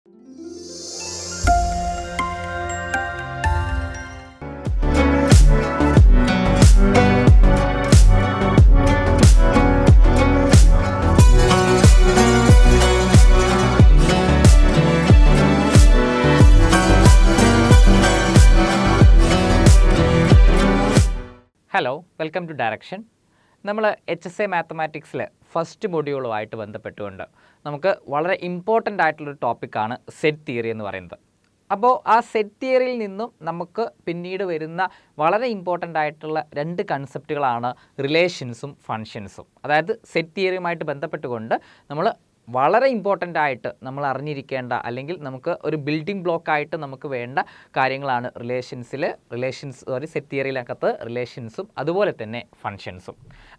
Hello, welcome to direction. നമ്മൾ HSA മാത്തമാറ്റിക്സിൽ first മൊഡ്യൂളുമായിട്ട് ബന്ധപ്പെട്ടുകൊണ്ട് നമുക്ക് വളരെ ഇമ്പോർട്ടൻ്റ് ആയിട്ടുള്ളൊരു ടോപ്പിക്കാണ് സെറ്റ് തിയറി എന്ന് പറയുന്നത്. അപ്പോൾ ആ സെറ്റ് തിയറിയിൽ നിന്നും നമുക്ക് പിന്നീട് വരുന്ന വളരെ ഇമ്പോർട്ടൻ്റ് ആയിട്ടുള്ള രണ്ട് കൺസെപ്റ്റുകളാണ് റിലേഷൻസും ഫങ്ഷൻസും. അതായത് സെറ്റ് തിയറിയുമായിട്ട് ബന്ധപ്പെട്ടുകൊണ്ട് നമ്മൾ വളരെ ഇമ്പോർട്ടൻ്റ് ആയിട്ട് നമ്മൾ അറിഞ്ഞിരിക്കേണ്ട അല്ലെങ്കിൽ നമുക്ക് ഒരു ബിൽഡിംഗ് ബ്ലോക്കായിട്ട് നമുക്ക് വേണ്ട കാര്യങ്ങളാണ് സെറ്റ് തിയറിയിലകത്ത് റിലേഷൻസും അതുപോലെ തന്നെ ഫങ്ഷൻസും.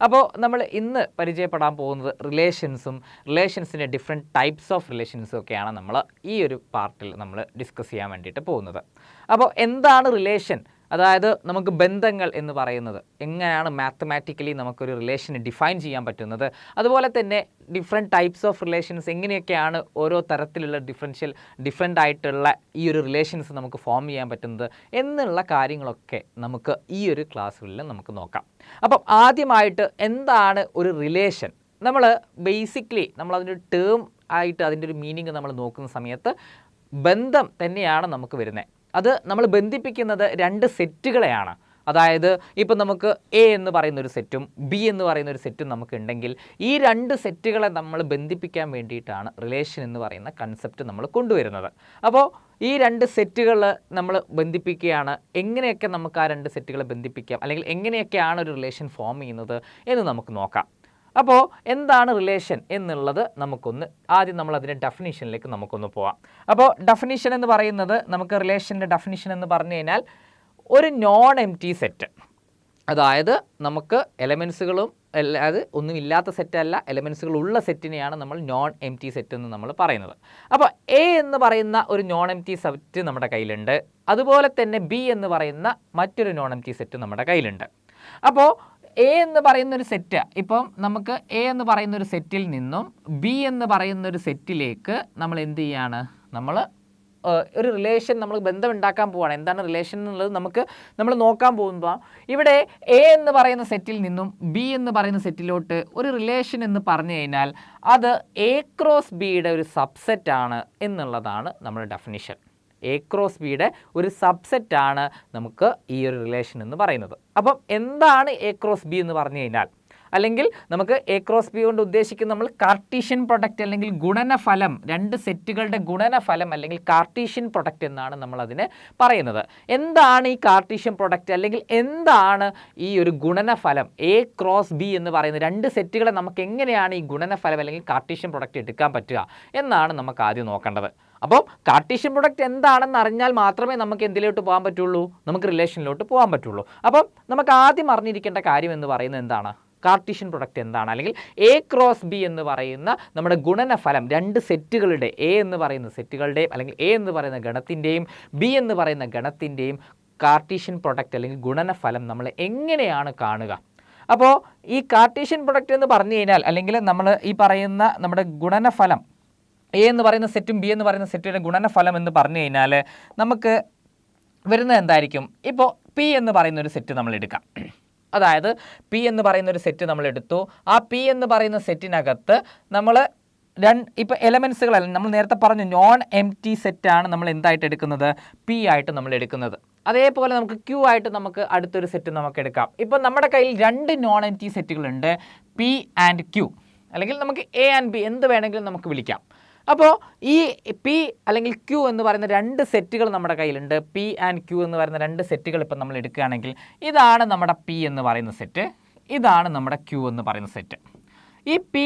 അപ്പോൾ നമ്മൾ ഇന്ന് പരിചയപ്പെടാൻ പോകുന്നത് റിലേഷൻസിൻ്റെ ഡിഫറെൻറ്റ് ടൈപ്സ് ഓഫ് റിലേഷൻസും ഒക്കെയാണ് നമ്മൾ ഈ ഒരു പാർട്ടിൽ നമ്മൾ ഡിസ്കസ് ചെയ്യാൻ വേണ്ടിയിട്ട് പോകുന്നത്. അപ്പോൾ എന്താണ് റിലേഷൻ, അതായത് നമുക്ക് ബന്ധങ്ങൾ എന്ന് പറയുന്നത് എങ്ങനെയാണ് മാത്തമാറ്റിക്കലി നമുക്കൊരു റിലേഷനെ ഡിഫൈൻ ചെയ്യാൻ പറ്റുന്നത്, അതുപോലെ തന്നെ ഡിഫറെൻറ്റ് ടൈപ്സ് ഓഫ് റിലേഷൻസ് എങ്ങനെയൊക്കെയാണ് ഓരോ തരത്തിലുള്ള ഡിഫറെൻ്റ് ആയിട്ടുള്ള ഈ ഒരു റിലേഷൻസ് നമുക്ക് ഫോം ചെയ്യാൻ പറ്റുന്നത് എന്നുള്ള കാര്യങ്ങളൊക്കെ നമുക്ക് ഈ ഒരു ക്ലാസ്സുകളിൽ നമുക്ക് നോക്കാം. അപ്പം ആദ്യമായിട്ട് എന്താണ് ഒരു റിലേഷൻ? നമ്മൾ ബേസിക്കലി നമ്മളതിൻ്റെ ഒരു ടേം ആയിട്ട് അതിൻ്റെ ഒരു മീനിങ് നമ്മൾ നോക്കുന്ന സമയത്ത് ബന്ധം തന്നെയാണ് നമുക്ക് വരുന്നത്. അത് നമ്മൾ ബന്ധിപ്പിക്കുന്നത് രണ്ട് സെറ്റുകളെയാണ്. അതായത് ഇപ്പം നമുക്ക് എ എന്ന് പറയുന്ന ഒരു സെറ്റും ബി എന്ന് പറയുന്ന ഒരു സെറ്റും നമുക്കുണ്ടെങ്കിൽ ഈ രണ്ട് സെറ്റുകളെ നമ്മൾ ബന്ധിപ്പിക്കാൻ വേണ്ടിയിട്ടാണ് റിലേഷൻ എന്ന് പറയുന്ന കൺസെപ്റ്റ് നമ്മൾ കൊണ്ടുവരുന്നത്. അപ്പോൾ ഈ രണ്ട് സെറ്റുകൾ നമ്മൾ ബന്ധിപ്പിക്കുകയാണ്. എങ്ങനെയൊക്കെ നമുക്ക് ആ രണ്ട് സെറ്റുകളെ ബന്ധിപ്പിക്കാം, അല്ലെങ്കിൽ എങ്ങനെയൊക്കെയാണ് ഒരു റിലേഷൻ ഫോം ചെയ്യുന്നത് എന്ന് നമുക്ക് നോക്കാം. അപ്പോൾ എന്താണ് റിലേഷൻ എന്നുള്ളത് ആദ്യം നമ്മൾ അതിൻ്റെ ഡെഫിനിഷനിലേക്ക് നമുക്കൊന്ന് പോവാം. അപ്പോൾ ഡെഫിനിഷൻ എന്ന് പറയുന്നത്, നമുക്ക് റിലേഷൻ്റെ ഡെഫിനിഷൻ എന്ന് പറഞ്ഞു കഴിഞ്ഞാൽ ഒരു നോൺ എംപ്റ്റി സെറ്റ്, അതായത് നമുക്ക് എലമെൻസുകളും അല്ലാതെ ഒന്നുമില്ലാത്ത സെറ്റല്ല, എലമെൻസുകളുള്ള സെറ്റിനെയാണ് നമ്മൾ നോൺ എംപ്റ്റി സെറ്റ് എന്ന് നമ്മൾ പറയുന്നത്. അപ്പോൾ എ എന്ന് പറയുന്ന ഒരു നോൺ എംപ്റ്റി സെറ്റ് നമ്മുടെ കയ്യിലുണ്ട്, അതുപോലെ തന്നെ ബി എന്ന് പറയുന്ന മറ്റൊരു നോൺ എംപ്റ്റി സെറ്റ് നമ്മുടെ കയ്യിലുണ്ട്. അപ്പോൾ എ എന്ന് പറയുന്നൊരു സെറ്റ്, ഇപ്പം നമുക്ക് എ എന്ന് പറയുന്നൊരു സെറ്റിൽ നിന്നും ബി എന്ന് പറയുന്നൊരു സെറ്റിലേക്ക് നമ്മൾ എന്ത് ചെയ്യാണ്, നമ്മൾ ഒരു റിലേഷൻ നമ്മൾ ബന്ധമുണ്ടാക്കാൻ പോവുകയാണ്. എന്താണ് റിലേഷൻ എന്നുള്ളത് നമ്മൾ നോക്കാൻ പോകുമ്പോൾ ഇവിടെ എ എന്ന് പറയുന്ന സെറ്റിൽ നിന്നും ബി എന്ന് പറയുന്ന സെറ്റിലോട്ട് ഒരു റിലേഷൻ എന്ന് പറഞ്ഞു കഴിഞ്ഞാൽ അത് എ ക്രോസ് ബിയുടെ ഒരു സബ്സെറ്റാണ് എന്നുള്ളതാണ് നമ്മുടെ ഡെഫിനിഷൻ. എ ക്രോസ് ബിയുടെ ഒരു സബ്സെറ്റാണ് നമുക്ക് ഈ ഒരു റിലേഷൻ എന്ന് പറയുന്നത്. അപ്പം എന്താണ് എ ക്രോസ് ബി എന്ന് പറഞ്ഞു കഴിഞ്ഞാൽ, അല്ലെങ്കിൽ നമുക്ക് എ ക്രോസ് ബി കൊണ്ട് ഉദ്ദേശിക്കുന്നത് നമ്മൾ കാർട്ടീഷ്യൻ പ്രൊഡക്റ്റ് അല്ലെങ്കിൽ ഗുണനഫലം, രണ്ട് സെറ്റുകളുടെ ഗുണനഫലം അല്ലെങ്കിൽ കാർട്ടീഷ്യൻ പ്രൊഡക്റ്റ് എന്നാണ് നമ്മളതിനെ പറയുന്നത്. എന്താണ് ഈ കാർട്ടീഷ്യൻ പ്രൊഡക്റ്റ്, അല്ലെങ്കിൽ എന്താണ് ഈ ഒരു ഗുണനഫലം എ ക്രോസ് ബി എന്ന് പറയുന്നത്? രണ്ട് സെറ്റുകളെ നമുക്ക് എങ്ങനെയാണ് ഈ ഗുണനഫലം അല്ലെങ്കിൽ കാർട്ടീഷ്യൻ പ്രൊഡക്റ്റ് എടുക്കാൻ പറ്റുക എന്നാണ് നമുക്ക് ആദ്യം നോക്കേണ്ടത്. അപ്പോൾ കാർട്ടീഷ്യൻ പ്രൊഡക്റ്റ് എന്താണെന്ന് അറിഞ്ഞാൽ മാത്രമേ നമുക്ക് എന്തിലോട്ട് പോകാൻ പറ്റുള്ളൂ, നമുക്ക് റിലേഷനിലോട്ട് പോകാൻ പറ്റുള്ളൂ. അപ്പം നമുക്ക് ആദ്യം അറിഞ്ഞിരിക്കേണ്ട കാര്യം എന്ന് പറയുന്നത് എന്താണ്, കാർട്ടീഷ്യൻ പ്രൊഡക്റ്റ് എന്താണ്, അല്ലെങ്കിൽ എ ക്രോസ് ബി എന്ന് പറയുന്ന നമ്മുടെ ഗുണനഫലം രണ്ട് സെറ്റുകളുടെ എ എന്ന് പറയുന്ന സെറ്റുകളുടെയും അല്ലെങ്കിൽ എ എന്ന് പറയുന്ന ഗണത്തിൻ്റെയും ബി എന്ന് പറയുന്ന ഗണത്തിൻ്റെയും കാർട്ടീഷ്യൻ പ്രൊഡക്റ്റ് അല്ലെങ്കിൽ ഗുണനഫലം നമ്മൾ എങ്ങനെയാണ് കാണുക? അപ്പോൾ ഈ കാർട്ടീഷ്യൻ പ്രൊഡക്റ്റ് എന്ന് പറഞ്ഞു കഴിഞ്ഞാൽ, അല്ലെങ്കിൽ നമ്മൾ ഈ പറയുന്ന നമ്മുടെ ഗുണനഫലം എ എന്ന് പറയുന്ന സെറ്റും ബി എന്ന് പറയുന്ന സെറ്റിൻ്റെ ഗുണനഫലം എന്ന് പറഞ്ഞു കഴിഞ്ഞാൽ നമുക്ക് വരുന്നത് എന്തായിരിക്കും? ഇപ്പോൾ പി എന്ന് പറയുന്ന ഒരു സെറ്റ് നമ്മൾ എടുക്കാം. അതായത് പി എന്ന് പറയുന്ന ഒരു സെറ്റ് നമ്മൾ എടുത്തു. ആ പി എന്ന് പറയുന്ന സെറ്റിനകത്ത് നമ്മൾ ഇപ്പോൾ എലമെൻസുകളല്ല, നമ്മൾ നേരത്തെ പറഞ്ഞു നോൺ എംപ്റ്റി സെറ്റാണ് നമ്മൾ എന്തായിട്ട് എടുക്കുന്നത്, പി ആയിട്ട് നമ്മൾ എടുക്കുന്നത്. അതേപോലെ നമുക്ക് ക്യൂ ആയിട്ട് നമുക്ക് അടുത്തൊരു സെറ്റ് നമുക്ക് എടുക്കാം. ഇപ്പോൾ നമ്മുടെ കയ്യിൽ രണ്ട് നോൺ എംപ്റ്റി സെറ്റുകളുണ്ട്, പി ആൻഡ് ക്യൂ, അല്ലെങ്കിൽ നമുക്ക് എ ആൻഡ് ബി എന്ത് വേണമെങ്കിലും നമുക്ക് വിളിക്കാം. അപ്പോൾ ഈ പി അല്ലെങ്കിൽ ക്യൂ എന്ന് പറയുന്ന രണ്ട് സെറ്റുകൾ നമ്മുടെ കയ്യിലുണ്ട്. പി ആൻഡ് ക്യൂ എന്ന് പറയുന്ന രണ്ട് സെറ്റുകൾ ഇപ്പം നമ്മൾ എടുക്കുകയാണെങ്കിൽ ഇതാണ് നമ്മുടെ പി എന്ന് പറയുന്ന സെറ്റ്, ഇതാണ് നമ്മുടെ ക്യൂ എന്ന് പറയുന്ന സെറ്റ്. ഈ പി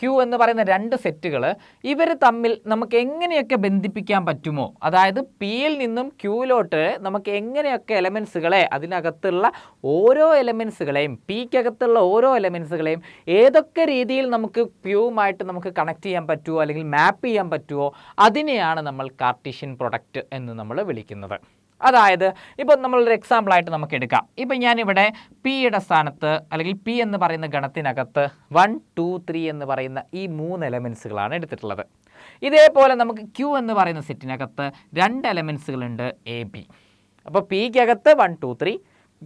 ക്യൂ എന്ന് പറയുന്ന രണ്ട് സെറ്റുകൾ ഇവർ തമ്മിൽ നമുക്ക് എങ്ങനെയൊക്കെ ബന്ധിപ്പിക്കാൻ പറ്റുമോ, അതായത് പിയിൽ നിന്നും ക്യൂവിലോട്ട് നമുക്ക് എങ്ങനെയൊക്കെ എലമെൻസുകളെ, അതിനകത്തുള്ള ഓരോ എലമെൻസുകളെയും, പിക്കകത്തുള്ള ഓരോ എലമെൻസുകളെയും ഏതൊക്കെ രീതിയിൽ നമുക്ക് ക്യൂവുമായിട്ട് നമുക്ക് കണക്ട് ചെയ്യാൻ പറ്റുമോ അല്ലെങ്കിൽ മാപ്പ് ചെയ്യാൻ പറ്റുമോ, അതിനെയാണ് നമ്മൾ കാർട്ടീഷ്യൻ പ്രൊഡക്റ്റ് എന്ന് നമ്മൾ വിളിക്കുന്നത്. അതായത് ഇപ്പോൾ നമ്മളൊരു എക്സാമ്പിളായിട്ട് നമുക്ക് എടുക്കാം. ഇപ്പം ഞാനിവിടെ പിയുടെ സ്ഥാനത്ത് അല്ലെങ്കിൽ പി എന്ന് പറയുന്ന ഗണത്തിനകത്ത് 1, 2, 3 എന്ന് പറയുന്ന ഈ 3 എലമെൻസുകളാണ് എടുത്തിട്ടുള്ളത്. ഇതേപോലെ നമുക്ക് ക്യൂ എന്ന് പറയുന്ന സെറ്റിനകത്ത് 2 എലമെൻസുകളുണ്ട് എ ബി. അപ്പോൾ പിക്കകത്ത് 1, 2, 3,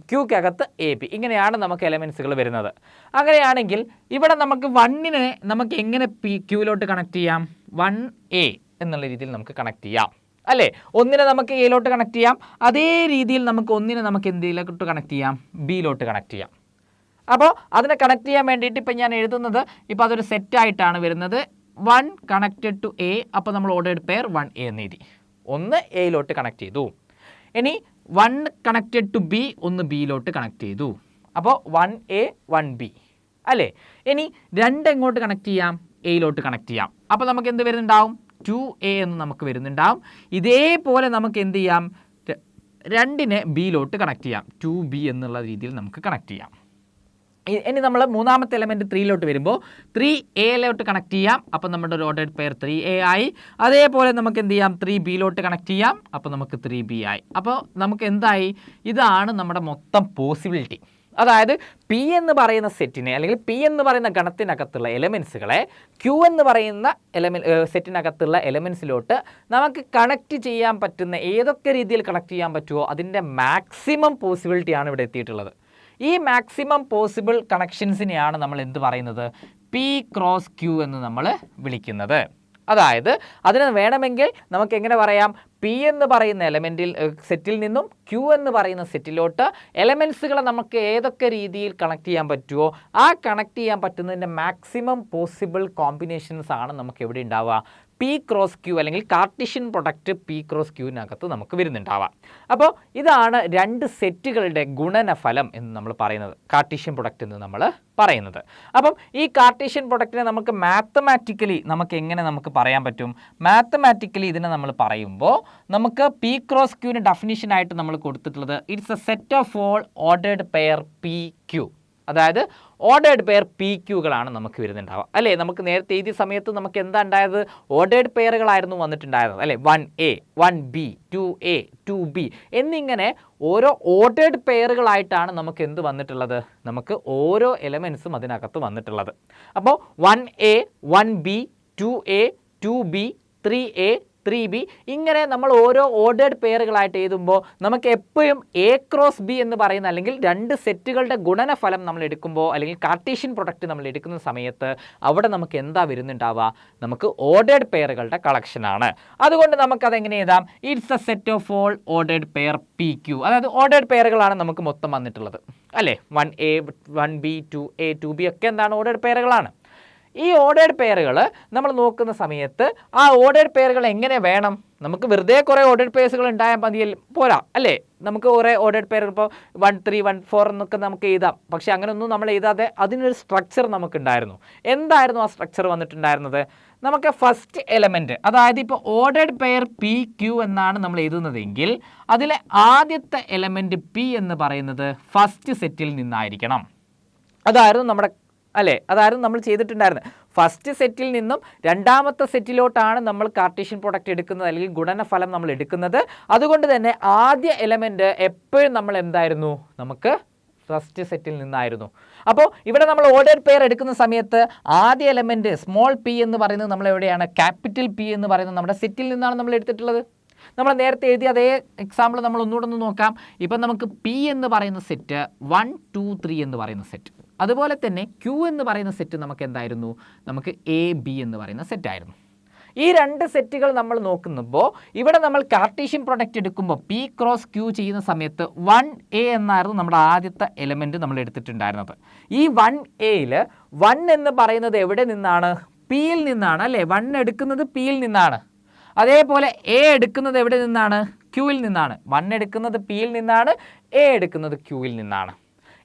ക്യൂക്കകത്ത് എ ബി, ഇങ്ങനെയാണ് നമുക്ക് എലമെൻസുകൾ വരുന്നത്. അങ്ങനെയാണെങ്കിൽ ഇവിടെ നമുക്ക് 1നെ നമുക്ക് എങ്ങനെ ക്യൂവിലോട്ട് കണക്ട് ചെയ്യാം? 1A എന്നുള്ള രീതിയിൽ നമുക്ക് കണക്ട് ചെയ്യാം അല്ലേ? 1നെ നമുക്ക് എയിലോട്ട് കണക്ട് ചെയ്യാം. അതേ രീതിയിൽ നമുക്ക് 1നെ നമുക്ക് എന്തിലോട്ട് കണക്ട് ചെയ്യാം? ബിയിലോട്ട് കണക്ട് ചെയ്യാം. അപ്പോൾ അതിനെ കണക്ട് ചെയ്യാൻ വേണ്ടിയിട്ട് ഇപ്പം ഞാൻ എഴുതുന്നത് ഇപ്പോൾ അതൊരു സെറ്റായിട്ടാണ് വരുന്നത്. 1 കണക്റ്റഡ് ടു എ, അപ്പോൾ നമ്മൾ ഓർഡേർഡ് പെയർ 1A എന്ന് എഴുതി. 1 എയിലോട്ട് കണക്ട് ചെയ്തു. ഇനി 1 കണക്റ്റഡ് ടു ബി, 1 ബിയിലോട്ട് കണക്ട് ചെയ്തു. അപ്പോൾ 1A 1B അല്ലേ? ഇനി 2 എങ്ങോട്ട് കണക്ട് ചെയ്യാം? എയിലോട്ട് കണക്ട് ചെയ്യാം. അപ്പോൾ നമുക്ക് എന്ത് വരുന്നുണ്ടാവും? 2A എന്ന് നമുക്ക് വരുന്നുണ്ടാവും. ഇതേപോലെ നമുക്ക് എന്ത് ചെയ്യാം? 2നെ ബിയിലോട്ട് കണക്ട് ചെയ്യാം. 2B എന്നുള്ള രീതിയിൽ നമുക്ക് കണക്ട് ചെയ്യാം. ഇനി നമ്മൾ മൂന്നാമത്തെ എലമെൻറ്റ് 3യിലോട്ട് വരുമ്പോൾ 3Aയിലോട്ട് കണക്ട് ചെയ്യാം. അപ്പോൾ നമ്മുടെ ഒരു ഓർഡേർഡ് പെയർ 3A ആയി. അതേപോലെ നമുക്ക് എന്ത് ചെയ്യാം? 3Bയിലോട്ട് കണക്ട് ചെയ്യാം. അപ്പോൾ നമുക്ക് 3B ആയി. അപ്പോൾ നമുക്ക് എന്തായി? ഇതാണ് നമ്മുടെ മൊത്തം പോസിബിലിറ്റി. അതായത് പി എന്ന് പറയുന്ന സെറ്റിനെ അല്ലെങ്കിൽ പി എന്ന് പറയുന്ന ഗണത്തിനകത്തുള്ള എലമെൻസുകളെ ക്യൂ എന്ന് പറയുന്ന സെറ്റിനകത്തുള്ള എലമെൻസിലോട്ട് നമുക്ക് കണക്ട് ചെയ്യാൻ പറ്റുന്ന ഏതൊക്കെ രീതിയിൽ കണക്ട് ചെയ്യാൻ പറ്റുമോ അതിൻ്റെ മാക്സിമം പോസിബിലിറ്റിയാണ് ഇവിടെ എത്തിയിട്ടുള്ളത്. ഈ മാക്സിമം പോസിബിൾ കണക്ഷൻസിനെയാണ് നമ്മൾ എന്ത് പറയുന്നത്? പി ക്രോസ് ക്യൂ എന്ന് നമ്മൾ വിളിക്കുന്നത്. അതായത് അതിന് വേണമെങ്കിൽ നമുക്ക് എങ്ങനെ പറയാം? പി എന്ന് പറയുന്ന സെറ്റിൽ നിന്നും ക്യൂ എന്ന് പറയുന്ന സെറ്റിലോട്ട് എലമെൻസുകളെ നമുക്ക് ഏതൊക്കെ രീതിയിൽ കണക്ട് ചെയ്യാൻ പറ്റുമോ ആ കണക്ട് ചെയ്യാൻ പറ്റുന്നതിൻ്റെ മാക്സിമം പോസിബിൾ കോമ്പിനേഷൻസ് ആണ് നമുക്ക് എവിടെ ഉണ്ടാവുക? പി ക്രോസ് ക്യൂ അല്ലെങ്കിൽ കാർട്ടീഷ്യൻ പ്രൊഡക്റ്റ് പി ക്രോസ് ക്യൂവിനകത്ത് നമുക്ക് വരുന്നുണ്ടാവാം. അപ്പോൾ ഇതാണ് 2 സെറ്റുകളുടെ ഗുണനഫലം എന്ന് നമ്മൾ പറയുന്നത്, കാർട്ടീഷ്യൻ പ്രൊഡക്റ്റ് എന്ന് നമ്മൾ പറയുന്നത്. അപ്പം ഈ കാർട്ടീഷ്യൻ പ്രൊഡക്റ്റിനെ നമുക്ക് മാത്തമാറ്റിക്കലി നമുക്ക് എങ്ങനെ നമുക്ക് പറയാൻ പറ്റും? മാത്തമാറ്റിക്കലി ഇതിനെ നമ്മൾ പറയുമ്പോൾ നമുക്ക് പി ക്രോസ് ക്യൂവിന് ഡെഫിനിഷനായിട്ട് നമ്മൾ കൊടുത്തിട്ടുള്ളത് it's a set of all ordered pair P Q. അതായത് ഓർഡേർഡ് പെയർ പി ക്യൂകളാണ് നമുക്ക് വരുന്നുണ്ടാവുക അല്ലേ? നമുക്ക് നേരത്തെ എഴുതിയ സമയത്ത് നമുക്ക് എന്താ ഉണ്ടായത്? ഓർഡേർഡ് പെയറുകളായിരുന്നു വന്നിട്ടുണ്ടായിരുന്നത് അല്ലേ? 1A 1B 2A 2B എന്നിങ്ങനെ ഓരോ ഓർഡേർഡ് പെയറുകളായിട്ടാണ് നമുക്ക് എന്ത് വന്നിട്ടുള്ളത്? നമുക്ക് ഓരോ എലമെൻസും അതിനകത്ത് വന്നിട്ടുള്ളത്. അപ്പോൾ 1A 1B 2A 2B 3A 3B ഇങ്ങനെ നമ്മൾ ഓരോ ഓർഡേർഡ് പെയറുകളായിട്ട് എഴുതുമ്പോൾ നമുക്ക് എപ്പോഴും എ ക്രോസ് ബി എന്ന് പറയുന്ന അല്ലെങ്കിൽ 2 സെറ്റുകളുടെ ഗുണനഫലം നമ്മൾ എടുക്കുമ്പോൾ അല്ലെങ്കിൽ കാർട്ടീഷ്യൻ പ്രൊഡക്റ്റ് നമ്മൾ എടുക്കുന്ന സമയത്ത് അവിടെ നമുക്ക് എന്താ വരുന്നുണ്ടാവുക? നമുക്ക് ഓർഡേർഡ് പെയറുകളുടെ കളക്ഷനാണ്. അതുകൊണ്ട് നമുക്കതെങ്ങനെ എഴുതാം? It's a set of all ordered pair P Q. അതായത് ഓർഡേർഡ് പെയറുകളാണ് നമുക്ക് മൊത്തം വന്നിട്ടുള്ളത് അല്ലേ? 1A 1B 2A 2B ഒക്കെ എന്താണ്? ഓർഡേർഡ് പെയറുകളാണ്. ഈ ഓർഡേർഡ് പെയറുകൾ നമ്മൾ നോക്കുന്ന സമയത്ത് ആ ഓർഡേർഡ് പെയറുകൾ എങ്ങനെ വേണം? നമുക്ക് വെറുതെ കുറേ ഓർഡേർഡ് പെയർസുകൾ ഉണ്ടായാൽ മതിയല്ല പോരാ അല്ലേ? നമുക്ക് കുറേ ഓർഡേർഡ് പെയർ ഇപ്പോൾ 1 3 1 4 എന്നൊക്കെ നമുക്ക് എഴുതാം. പക്ഷേ അങ്ങനെയൊന്നും നമ്മൾ എഴുതാതെ അതിനൊരു സ്ട്രക്ചർ നമുക്കുണ്ടായിരുന്നു. എന്തായിരുന്നു ആ സ്ട്രക്ചർ വന്നിട്ടുണ്ടായിരുന്നത്? നമുക്ക് ഫസ്റ്റ് എലമെൻറ്റ്, അതായത് ഇപ്പോൾ ഓർഡേർഡ് പെയർ പി ക്യൂ എന്നാണ് നമ്മൾ എഴുതുന്നതെങ്കിൽ അതിലെ ആദ്യത്തെ എലമെൻറ്റ് പി എന്ന് പറയുന്നത് ഫസ്റ്റ് സെറ്റിൽ നിന്നായിരിക്കണം. അതായിരുന്നു നമ്മുടെ അല്ലേ? അതായിരുന്നു നമ്മൾ ചെയ്തിട്ടുണ്ടായിരുന്നത്. ഫസ്റ്റ് സെറ്റിൽ നിന്നും രണ്ടാമത്തെ സെറ്റിലോട്ടാണ് നമ്മൾ കാർട്ടീഷ്യൻ പ്രൊഡക്റ്റ് എടുക്കുന്നത് അല്ലെങ്കിൽ ഗുണനഫലം നമ്മൾ എടുക്കുന്നത്. അതുകൊണ്ട് തന്നെ ആദ്യ എലമെൻറ്റ് എപ്പോഴും നമ്മൾ എന്തായിരുന്നു? നമുക്ക് ഫസ്റ്റ് സെറ്റിൽ നിന്നായിരുന്നു. അപ്പോൾ ഇവിടെ നമ്മൾ ഓർഡേർഡ് പെയർ എടുക്കുന്ന സമയത്ത് ആദ്യ എലമെൻറ്റ് സ്മോൾ പി എന്ന് പറയുന്നത് നമ്മൾ എവിടെയാണ്? ക്യാപിറ്റൽ പി എന്ന് പറയുന്നത് നമ്മുടെ സെറ്റിൽ നിന്നാണ് നമ്മൾ എടുത്തിട്ടുള്ളത്. നമ്മൾ നേരത്തെ എഴുതിയ അതേ എക്സാമ്പിൾ നമ്മൾ ഒന്നുകൂടെ ഒന്ന് നോക്കാം. ഇപ്പം നമുക്ക് പി എന്ന് പറയുന്ന സെറ്റ് 1 2 3 എന്ന് പറയുന്ന സെറ്റ്, അതുപോലെ തന്നെ ക്യൂ എന്ന് പറയുന്ന സെറ്റ് നമുക്ക് എന്തായിരുന്നു? നമുക്ക് എ ബി എന്ന് പറയുന്ന സെറ്റായിരുന്നു. ഈ 2 സെറ്റുകൾ നമ്മൾ നോക്കുമ്പോൾ ഇവിടെ നമ്മൾ കാർട്ടീഷ്യൻ പ്രൊഡക്റ്റ് എടുക്കുമ്പോൾ പി ക്രോസ് ക്യൂ ചെയ്യുന്ന സമയത്ത് 1A എന്നായിരുന്നു നമ്മുടെ ആദ്യത്തെ എലമെൻറ്റ് നമ്മൾ എടുത്തിട്ടുണ്ടായിരുന്നത്. ഈ 1Aയിൽ 1 എന്ന് പറയുന്നത് എവിടെ നിന്നാണ്? പിയിൽ നിന്നാണ് അല്ലേ? 1 എടുക്കുന്നത് പിയിൽ നിന്നാണ്. അതേപോലെ എ എടുക്കുന്നത് എവിടെ നിന്നാണ്? ക്യൂവിൽ നിന്നാണ്. 1 എടുക്കുന്നത് പിയിൽ നിന്നാണ്, എ എടുക്കുന്നത് ക്യൂവിൽ നിന്നാണ്.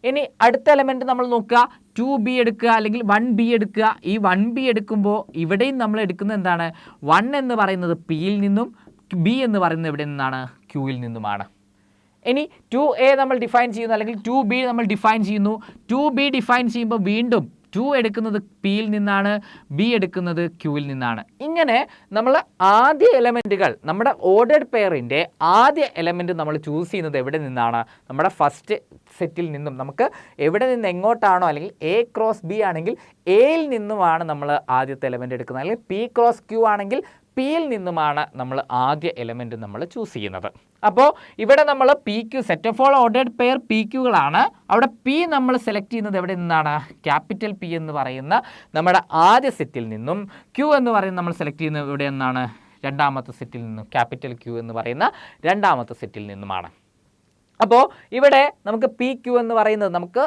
ഇനി അടുത്ത എലമെൻറ്റ് നമ്മൾ നോക്കുക, 2B എടുക്കുക അല്ലെങ്കിൽ 1B എടുക്കുക. ഈ 1B എടുക്കുമ്പോൾ ഇവിടെയും നമ്മൾ എടുക്കുന്നത് എന്താണ്? 1 എന്ന് പറയുന്നത് പിയിൽ നിന്നും B എന്ന് പറയുന്നത് എവിടെ നിന്നാണ്? ക്യൂവിൽ നിന്നുമാണ്. ഇനി 2A നമ്മൾ ഡിഫൈൻ ചെയ്യുന്നു അല്ലെങ്കിൽ 2B നമ്മൾ ഡിഫൈൻ ചെയ്യുന്നു. 2B ഡിഫൈൻ ചെയ്യുമ്പോൾ വീണ്ടും 2 എടുക്കുന്നത് പിയിൽ നിന്നാണ്, ബി എടുക്കുന്നത് ക്യൂവിൽ നിന്നാണ്. ഇങ്ങനെ നമ്മൾ ആദ്യ എലമെൻറ്റുകൾ നമ്മുടെ ഓർഡേഡ് പെയറിൻ്റെ ആദ്യ എലമെൻറ്റ് നമ്മൾ ചൂസ് ചെയ്യുന്നത് എവിടെ നിന്നാണ്? നമ്മുടെ ഫസ്റ്റ് സെറ്റിൽ നിന്നും. നമുക്ക് എവിടെ നിന്ന് എങ്ങോട്ടാണോ, അല്ലെങ്കിൽ എ ക്രോസ് ബി ആണെങ്കിൽ എയിൽ നിന്നുമാണ് നമ്മൾ ആദ്യത്തെ എലമെൻറ്റ് എടുക്കുന്നത്, അല്ലെങ്കിൽ പി ക്രോസ് ക്യൂ ആണെങ്കിൽ പിയിൽ നിന്നുമാണ് നമ്മൾ ആദ്യ എലമെൻറ്റ് നമ്മൾ ചൂസ് ചെയ്യുന്നത്. അപ്പോൾ ഇവിടെ നമ്മൾ P Q set of all ordered pair P ക്യൂകളാണ്. അവിടെ പി നമ്മൾ സെലക്ട് ചെയ്യുന്നത് എവിടെ നിന്നാണ്? ക്യാപിറ്റൽ പി എന്ന് പറയുന്ന നമ്മുടെ ആദ്യ സെറ്റിൽ നിന്നും. ക്യൂ എന്ന് പറയുന്നത് നമ്മൾ സെലക്ട് ചെയ്യുന്നത് എവിടെ നിന്നാണ്? രണ്ടാമത്തെ സെറ്റിൽ നിന്നും. ക്യാപിറ്റൽ ക്യൂ എന്ന് പറയുന്ന രണ്ടാമത്തെ സെറ്റിൽ നിന്നുമാണ്. അപ്പോൾ ഇവിടെ നമുക്ക് പി ക്യൂ എന്ന് പറയുന്നത്, നമുക്ക്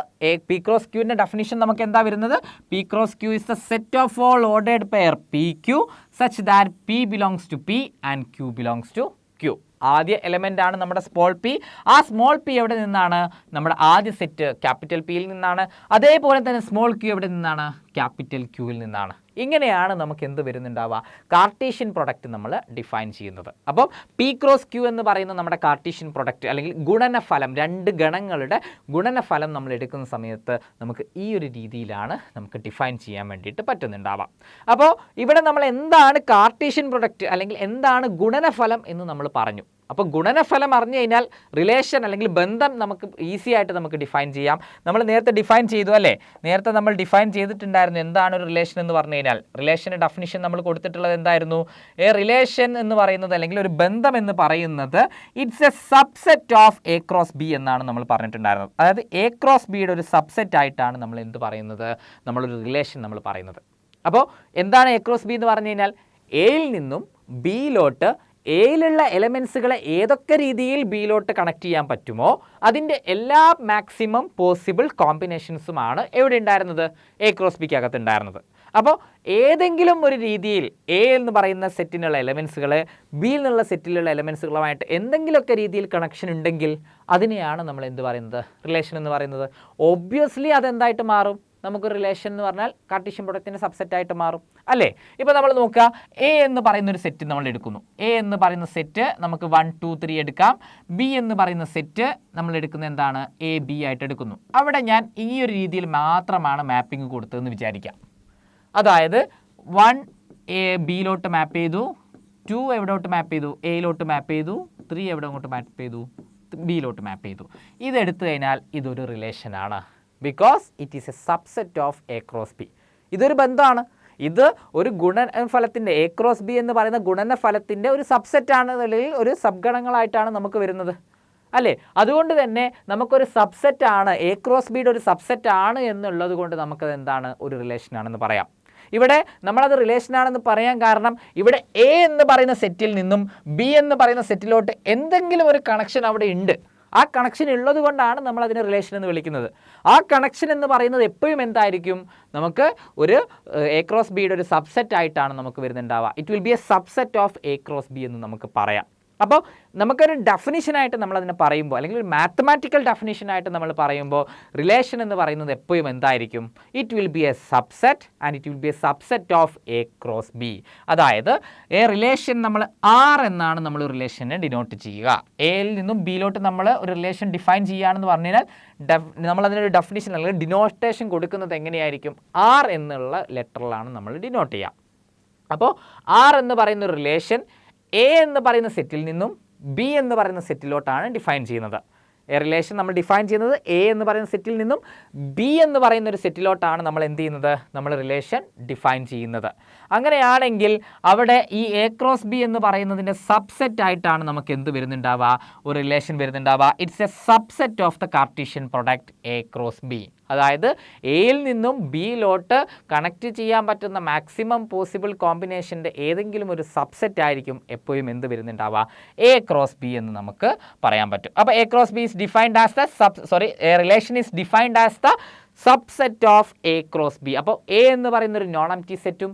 പി ക്രോസ് ക്യൂവിൻ്റെ ഡെഫിനിഷൻ നമുക്ക് എന്താ വരുന്നത്? P cross Q is the set of all ordered pair P Q such that P belongs to P and Q belongs to Q. ആദ്യ എലമെൻ്റ് ആണ് നമ്മുടെ സ്മോൾ പി. ആ സ്മോൾ പി എവിടെ നിന്നാണ്? നമ്മുടെ ആദ്യ സെറ്റ് ക്യാപിറ്റൽ പിയിൽ നിന്നാണ്. അതേപോലെ തന്നെ സ്മോൾ ക്യൂ എവിടെ നിന്നാണ്? ക്യാപിറ്റൽ ക്യൂവിൽ നിന്നാണ്. ഇങ്ങനെയാണ് നമുക്ക് എന്ത് വരുന്നുണ്ടാവുക? കാർട്ടീഷ്യൻ പ്രൊഡക്റ്റ് നമ്മൾ ഡിഫൈൻ ചെയ്യുന്നത്. അപ്പോൾ പി ക്രോസ് ക്യൂ എന്ന് പറയുന്ന നമ്മുടെ കാർട്ടീഷ്യൻ പ്രൊഡക്റ്റ് അല്ലെങ്കിൽ ഗുണനഫലം, രണ്ട് ഗണങ്ങളുടെ ഗുണനഫലം നമ്മൾ എടുക്കുന്ന സമയത്ത് നമുക്ക് ഈ ഒരു രീതിയിലാണ് നമുക്ക് ഡിഫൈൻ ചെയ്യാൻ വേണ്ടിയിട്ട് പറ്റുന്നുണ്ടാവാം. അപ്പോൾ ഇവിടെ നമ്മൾ എന്താണ് കാർട്ടീഷ്യൻ പ്രൊഡക്റ്റ് അല്ലെങ്കിൽ എന്താണ് ഗുണനഫലം എന്ന് നമ്മൾ പറഞ്ഞു. അപ്പോൾ ഗുണനഫലം അറിഞ്ഞു കഴിഞ്ഞാൽ റിലേഷൻ അല്ലെങ്കിൽ ബന്ധം നമുക്ക് ഈസി ആയിട്ട് നമുക്ക് ഡിഫൈൻ ചെയ്യാം. നമ്മൾ നേരത്തെ ഡിഫൈൻ ചെയ്തു അല്ലേ? നേരത്തെ നമ്മൾ ഡിഫൈൻ ചെയ്തിട്ടുണ്ടായിരുന്നു എന്താണ് ഒരു റിലേഷൻ എന്ന് പറഞ്ഞു കഴിഞ്ഞാൽ. റിലേഷൻ്റെ ഡെഫിനിഷൻ നമ്മൾ കൊടുത്തിട്ടുള്ളത് എന്തായിരുന്നു? എ റിലേഷൻ എന്ന് പറയുന്നത് അല്ലെങ്കിൽ ഒരു ബന്ധം എന്ന് പറയുന്നത് it's a subset of A cross B എന്നാണ് നമ്മൾ പറഞ്ഞിട്ടുണ്ടായിരുന്നത്. അതായത് എ ക്രോസ് ബിയുടെ ഒരു സബ്സെറ്റ് ആയിട്ടാണ് നമ്മൾ എന്ത് പറയുന്നത്? നമ്മളൊരു റിലേഷൻ നമ്മൾ പറയുന്നത്. അപ്പോൾ എന്താണ് എ ക്രോസ് ബി എന്ന് പറഞ്ഞു കഴിഞ്ഞാൽ എയിൽ നിന്നും ബിയിലോട്ട് എയിലുള്ള എലമെൻസുകളെ ഏതൊക്കെ രീതിയിൽ ബിയിലോട്ട് കണക്ട് ചെയ്യാൻ പറ്റുമോ അതിൻ്റെ എല്ലാ മാക്സിമം പോസിബിൾ കോമ്പിനേഷൻസുമാണ് എവിടെ ഉണ്ടായിരുന്നത്? എ ക്രോസ് ബിക്ക് അകത്ത് ഉണ്ടായിരുന്നത്. അപ്പോൾ ഏതെങ്കിലും ഒരു രീതിയിൽ എ എന്ന് പറയുന്ന സെറ്റിനുള്ള എലമെൻസുകൾ ബിയിൽ നിന്നുള്ള സെറ്റിലുള്ള എലമെൻസുകളുമായിട്ട് എന്തെങ്കിലുമൊക്കെ രീതിയിൽ കണക്ഷൻ ഉണ്ടെങ്കിൽ അതിനെയാണ് നമ്മൾ എന്ത് പറയുന്നത്? റിലേഷൻ എന്ന് പറയുന്നത്. ഒബ്വിയസ്ലി അതെന്തായിട്ട് മാറും? നമുക്ക് റിലേഷൻ എന്ന് പറഞ്ഞാൽ കാർട്ടീഷ്യൻ പ്രൊഡക്റ്റിൻ്റെ സബ്സെറ്റായിട്ട് മാറും അല്ലേ? ഇപ്പോൾ നമ്മൾ നോക്കുക, എ എന്ന് പറയുന്ന ഒരു സെറ്റ് നമ്മൾ എടുക്കുന്നു. എ എന്ന് പറയുന്ന സെറ്റ് നമുക്ക് 1 2 3 എടുക്കാം. ബി എന്ന് പറയുന്ന സെറ്റ് നമ്മൾ എടുക്കുന്നത് എന്താണ്? എ ബി ആയിട്ട് എടുക്കുന്നു. അവിടെ ഞാൻ ഈ ഒരു രീതിയിൽ മാത്രമാണ് മാപ്പിംഗ് കൊടുത്തതെന്ന് വിചാരിക്കാം. അതായത് 1 എ ബിയിലോട്ട് മാപ്പ് ചെയ്തു, 2 എവിടോട്ട് മാപ്പ് ചെയ്തു? എയിലോട്ട് മാപ്പ് ചെയ്തു, 3 എവിടെ അങ്ങോട്ട് മാപ്പ് ചെയ്തു? ബിയിലോട്ട് മാപ്പ് ചെയ്തു. ഇതെടുത്തു കഴിഞ്ഞാൽ ഇതൊരു റിലേഷനാണ്. Because it is a subset of A cross B. ഇതൊരു ബന്ധമാണ്. ഇത് ഒരു ഗുണനഫലത്തിൻ്റെ എ ക്രോസ് ബി എന്ന് പറയുന്ന ഗുണനഫലത്തിൻ്റെ ഒരു സബ്സെറ്റാണ്, അല്ലെങ്കിൽ ഒരു സബ്ഗണങ്ങളായിട്ടാണ് നമുക്ക് വരുന്നത് അല്ലേ? അതുകൊണ്ട് തന്നെ നമുക്കൊരു സബ്സെറ്റാണ്, എ ക്രോസ് ബിയുടെ ഒരു സബ്സെറ്റാണ് എന്നുള്ളത് കൊണ്ട് നമുക്കത് എന്താണ്? ഒരു റിലേഷനാണെന്ന് പറയാം. ഇവിടെ നമ്മളത് റിലേഷനാണെന്ന് പറയാൻ കാരണം ഇവിടെ എ എന്ന് പറയുന്ന സെറ്റിൽ നിന്നും ബി എന്ന് പറയുന്ന സെറ്റിലോട്ട് എന്തെങ്കിലും ഒരു കണക്ഷൻ അവിടെ ഉണ്ട്. ആ കണക്ഷൻ ഉള്ളത് കൊണ്ടാണ് നമ്മൾ അതിനെ റിലേഷൻ എന്ന് വിളിക്കുന്നത്. ആ കണക്ഷൻ എന്ന് പറയുന്നത് എപ്പോഴും എന്തായിരിക്കും? നമുക്ക് ഒരു എ ക്രോസ് ബിയുടെ ഒരു സബ്സെറ്റ് ആയിട്ടാണ് നമുക്ക് വരുന്നുണ്ടാവുക. It will be a subset of A cross B എന്ന് നമുക്ക് പറയാം. അപ്പോൾ നമുക്കൊരു ഡെഫിനിഷനായിട്ട് നമ്മളതിനെ പറയുമ്പോൾ, അല്ലെങ്കിൽ ഒരു മാത്തമാറ്റിക്കൽ ഡെഫിനിഷനായിട്ട് നമ്മൾ പറയുമ്പോൾ റിലേഷൻ എന്ന് പറയുന്നത് എപ്പോഴും എന്തായിരിക്കും? It will be a subset and it will be a subset of A cross B. അതായത് എ റിലേഷൻ നമ്മൾ ആർ എന്നാണ് നമ്മൾ റിലേഷനെ ഡിനോട്ട് ചെയ്യുക. എയിൽ നിന്നും ബിയിലോട്ട് നമ്മൾ ഒരു റിലേഷൻ ഡിഫൈൻ ചെയ്യുകയാണെന്ന് പറഞ്ഞു കഴിഞ്ഞാൽ നമ്മളതിനൊരു ഡെഫിനിഷൻ അല്ലെങ്കിൽ ഡിനോട്ടേഷൻ കൊടുക്കുന്നത് എങ്ങനെയായിരിക്കും? ആർ എന്നുള്ള ലെറ്ററിലാണ് നമ്മൾ ഡിനോട്ട് ചെയ്യുക. അപ്പോൾ ആർ എന്ന് പറയുന്ന ഒരു റിലേഷൻ എ എന്ന് പറയുന്ന സെറ്റിൽ നിന്നും ബി എന്ന് പറയുന്ന സെറ്റിലോട്ടാണ് ഡിഫൈൻ ചെയ്യുന്നത്. എ റിലേഷൻ നമ്മൾ ഡിഫൈൻ ചെയ്യുന്നത് എ എന്ന് പറയുന്ന സെറ്റിൽ നിന്നും ബി എന്ന് പറയുന്ന ഒരു സെറ്റിലോട്ടാണ് നമ്മൾ എന്ത് ചെയ്യുന്നത്? നമ്മൾ റിലേഷൻ ഡിഫൈൻ ചെയ്യുന്നത്. അങ്ങനെയാണെങ്കിൽ അവിടെ ഈ എ ക്രോസ് ബി എന്ന് പറയുന്നതിൻ്റെ സബ്സെറ്റ് ആയിട്ടാണ് നമുക്ക് എന്ത് വരുന്നുണ്ടാവുക? ഒരു റിലേഷൻ വരുന്നുണ്ടാവുക. It's a subset of the Cartesian product A cross B. അതായത് എയിൽ നിന്നും ബിയിലോട്ട് കണക്ട് ചെയ്യാൻ പറ്റുന്ന മാക്സിമം പോസിബിൾ കോമ്പിനേഷൻ്റെ ഏതെങ്കിലും ഒരു സബ്സെറ്റ് ആയിരിക്കും എപ്പോഴും എന്ത് വരുന്നുണ്ടാവുക? എ ക്രോസ് ബി എന്ന് നമുക്ക് പറയാൻ പറ്റും. അപ്പോൾ A cross B is defined as the A relation is defined as the subset of A cross B. അപ്പോൾ എ എന്ന് പറയുന്ന ഒരു നോൺ എംപ്റ്റി സെറ്റും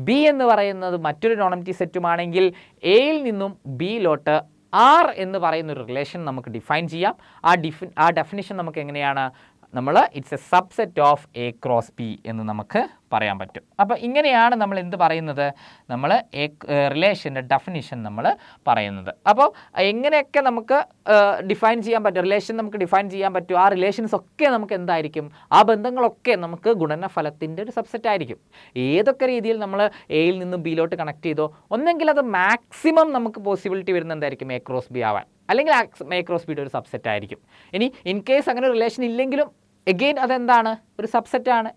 ബി എന്ന് പറയുന്നത് മറ്റൊരു നോൺ എംപ്റ്റി സെറ്റുമാണെങ്കിൽ എയിൽ നിന്നും ബിയിലോട്ട് ആർ എന്ന് പറയുന്ന ഒരു റിലേഷൻ നമുക്ക് ഡിഫൈൻ ചെയ്യാം. ആ ഡെഫിനിഷൻ നമുക്ക് എങ്ങനെയാണ്? നമ്മൾ it's a subset of A cross B എന്ന് നമുക്ക് പറയാൻ പറ്റും. അപ്പോൾ ഇങ്ങനെയാണ് നമ്മൾ എന്ത് പറയുന്നത്, നമ്മൾ റിലേഷൻ്റെ ഡെഫിനിഷൻ നമ്മൾ പറയുന്നത്. അപ്പോൾ എങ്ങനെയൊക്കെ നമുക്ക് ഡിഫൈൻ ചെയ്യാൻ പറ്റും, റിലേഷൻ നമുക്ക് ഡിഫൈൻ ചെയ്യാൻ പറ്റും, ആ റിലേഷൻസ് ഒക്കെ നമുക്ക് എന്തായിരിക്കും, ആ ബന്ധങ്ങളൊക്കെ നമുക്ക് ഗുണനഫലത്തിൻ്റെ ഒരു സബ്സെറ്റ് ആയിരിക്കും. ഏതൊക്കെ രീതിയിൽ നമ്മൾ എയിൽ നിന്നും ബിയിലോട്ട് കണക്ട് ചെയ്തോ, ഒന്നെങ്കിൽ അത് മാക്സിമം നമുക്ക് പോസിബിലിറ്റി വരുന്ന എന്തായിരിക്കും, എ ക്രോസ് ബി ആവാൻ, അല്ലെങ്കിൽ എ ക്രോസ് ബിയുടെ ഒരു സബ്സെറ്റ് ആയിരിക്കും. ഇനി ഇൻ കേസ് അങ്ങനെ റിലേഷൻ ഇല്ലെങ്കിലും എഗെയിൻ അതെന്താണ്, ഒരു സബ്സെറ്റാണ്.